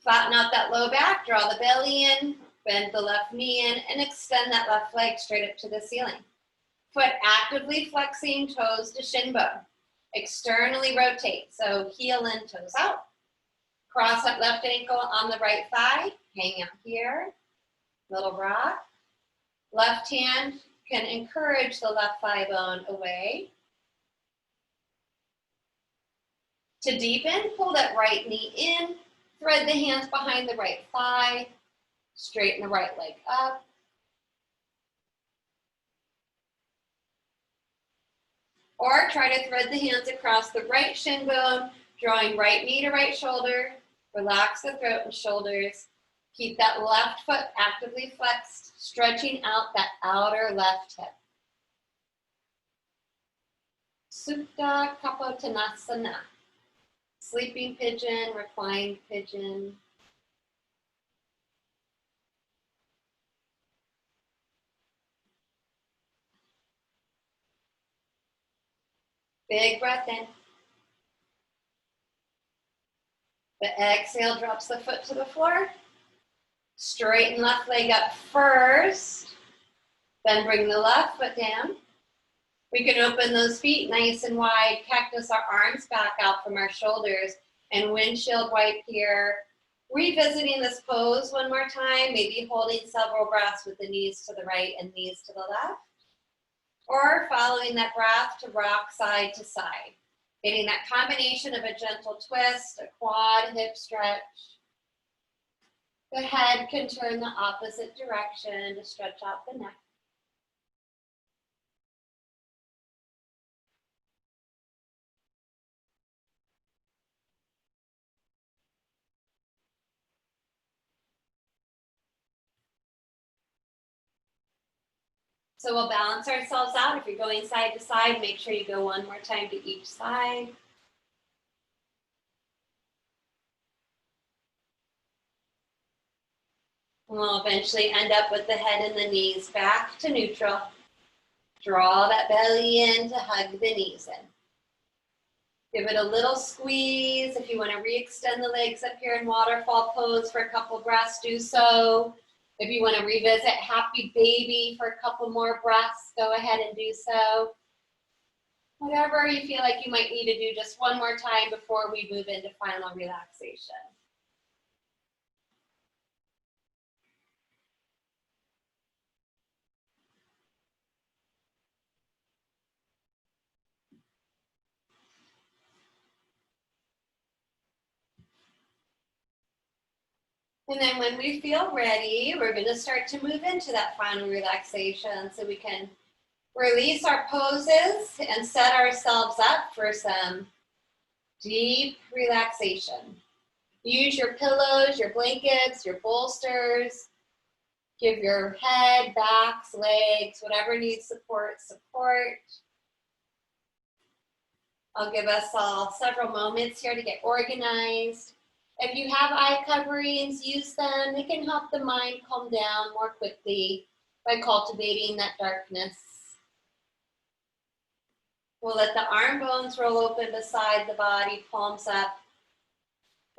Flatten out that low back, draw the belly in, bend the left knee in, and extend that left leg straight up to the ceiling. Foot actively flexing, toes to shin bone. Externally rotate, so heel in, toes out. Cross that left ankle on the right thigh, hang out here, little rock. Left hand can encourage the left thigh bone away. To deepen, pull that right knee in, thread the hands behind the right thigh, straighten the right leg up. Or try to thread the hands across the right shin bone, drawing right knee to right shoulder. Relax the throat and shoulders. Keep that left foot actively flexed, stretching out that outer left hip. Supta Kapottanasana. Sleeping pigeon, reclined pigeon. Big breath in. The exhale drops the foot to the floor. Straighten left leg up first. Then bring the left foot down. We can open those feet nice and wide, cactus our arms back out from our shoulders, and windshield wipe here. Revisiting this pose one more time, maybe holding several breaths with the knees to the right and knees to the left. Or following that breath to rock side to side. Getting that combination of a gentle twist, a quad hip stretch. The head can turn the opposite direction to stretch out the neck. So we'll balance ourselves out. If you're going side to side, make sure you go one more time to each side. And we'll eventually end up with the head and the knees back to neutral. Draw that belly in to hug the knees in. Give it a little squeeze. If you want to re-extend the legs up here in waterfall pose for a couple breaths, do so. If you want to revisit happy baby for a couple more breaths, go ahead and do so. Whatever you feel like you might need to do just one more time before we move into final relaxation. And then when we feel ready, we're going to start to move into that final relaxation so we can release our poses and set ourselves up for some deep relaxation. Use your pillows, your blankets, your bolsters. Give your head, backs, legs, whatever needs support, support. I'll give us all several moments here to get organized. If you have eye coverings, use them. They can help the mind calm down more quickly by cultivating that darkness. We'll let the arm bones roll open beside the body, palms up,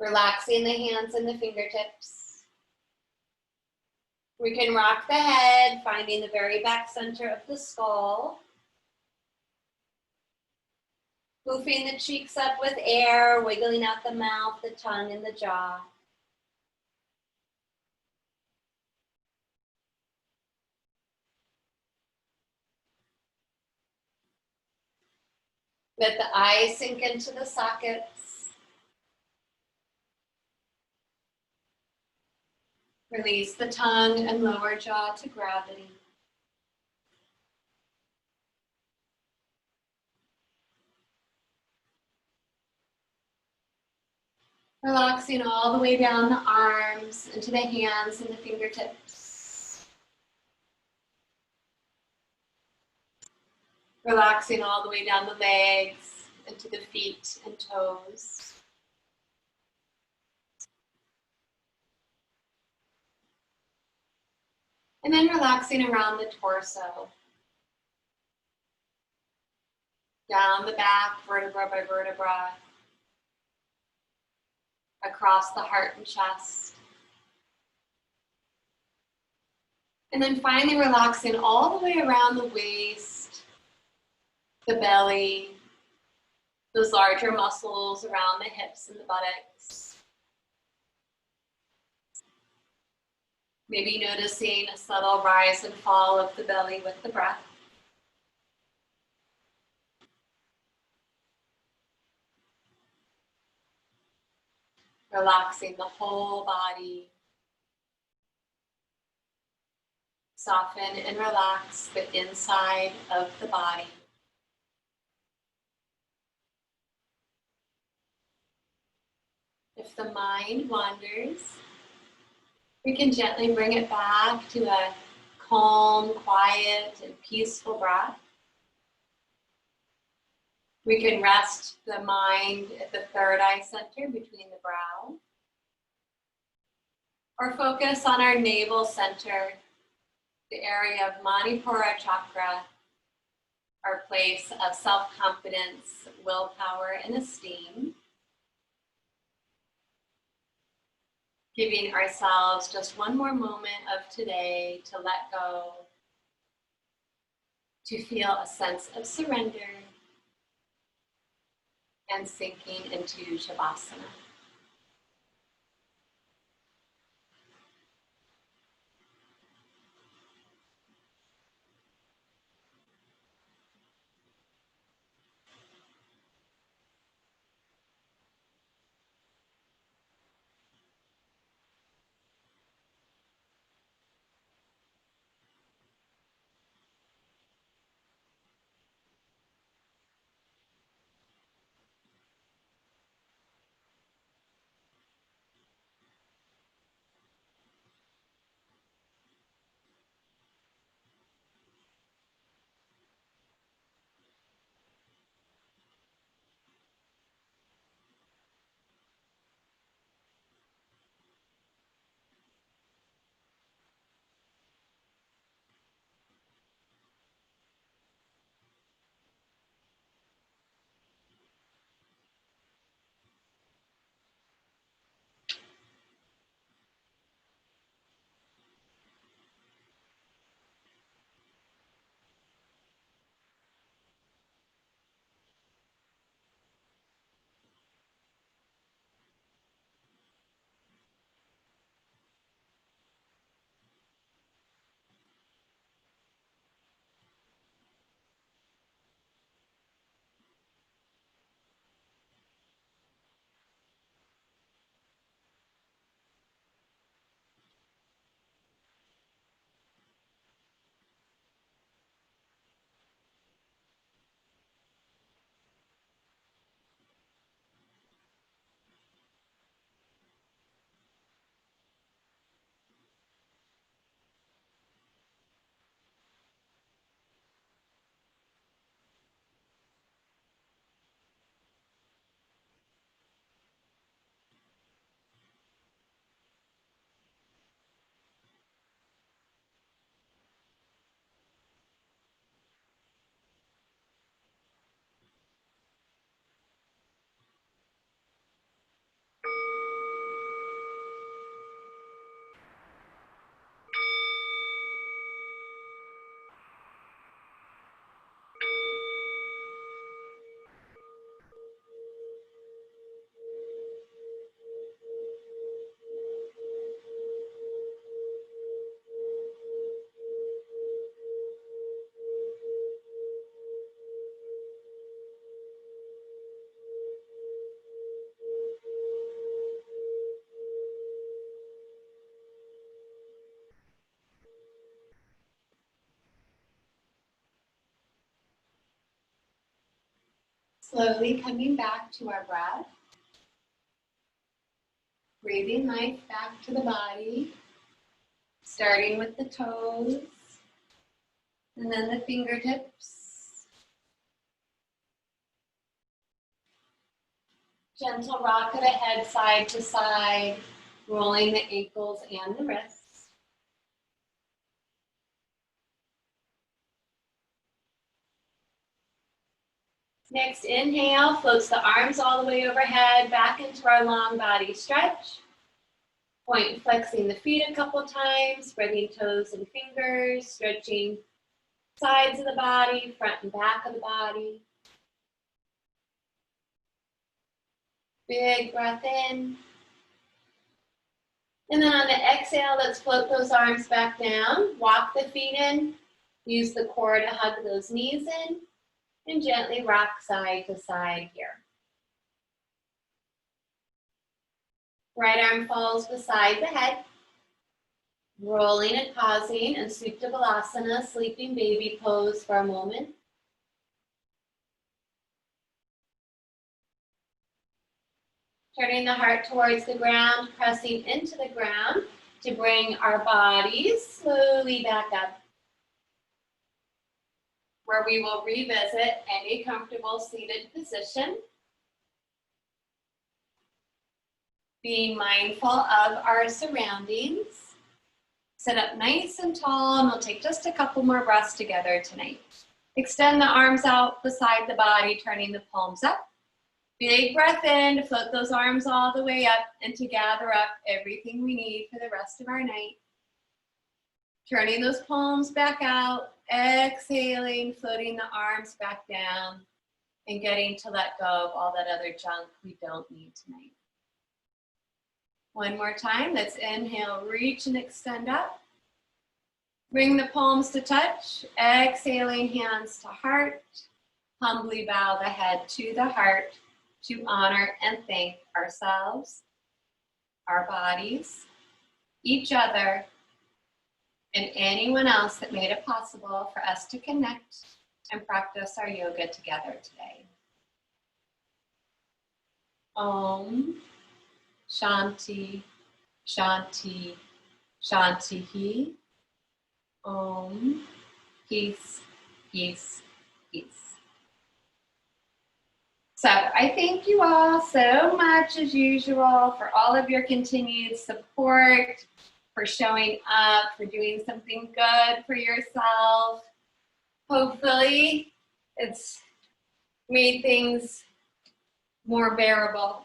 relaxing the hands and the fingertips. We can rock the head, finding the very back center of the skull. Poofing the cheeks up with air, wiggling out the mouth, the tongue, and the jaw. Let the eyes sink into the sockets. Release the tongue and lower jaw to gravity. Relaxing all the way down the arms into the hands and the fingertips. Relaxing all the way down the legs into the feet and toes. And then relaxing around the torso. Down the back, vertebra by vertebra. Across the heart and chest. And then finally relaxing all the way around the waist, the belly, those larger muscles around the hips and the buttocks. Maybe noticing a subtle rise and fall of the belly with the breath. Relaxing the whole body. Soften and relax the inside of the body. If the mind wanders, we can gently bring it back to a calm, quiet, and peaceful breath. We can rest the mind at the third eye center between the brow, or focus on our navel center, the area of Manipura chakra, our place of self-confidence, willpower, and esteem. Giving ourselves just one more moment of today to let go, to feel a sense of surrender, and sinking into Shavasana. Slowly coming back to our breath. Breathing life back to the body. Starting with the toes. And then the fingertips. Gentle rock of the head side to side. Rolling the ankles and the wrists. Next, inhale, floats the arms all the way overhead, back into our long body stretch. Point flexing the feet a couple times, spreading toes and fingers, stretching sides of the body, front and back of the body. Big breath in. And then on the exhale, let's float those arms back down. Walk the feet in. Use the core to hug those knees in. And gently rock side to side here. Right arm falls beside the head. Rolling and pausing in Supta Balasana, sleeping baby pose for a moment. Turning the heart towards the ground, pressing into the ground to bring our bodies slowly back up, where we will revisit any comfortable seated position. Being mindful of our surroundings. Sit up nice and tall, and we'll take just a couple more breaths together tonight. Extend the arms out beside the body, turning the palms up. Big breath in to float those arms all the way up and to gather up everything we need for the rest of our night. Turning those palms back out, exhaling, floating the arms back down, and getting to let go of all that other junk we don't need tonight. One more time, let's inhale, reach and extend up. Bring the palms to touch, exhaling, hands to heart. Humbly bow the head to the heart to honor and thank ourselves, our bodies, each other, and anyone else that made it possible for us to connect and practice our yoga together today. Om Shanti, Shanti, Shanti. Om, peace, peace, peace. So I thank you all so much as usual for all of your continued support, for showing up, for doing something good for yourself. Hopefully it's made things more bearable.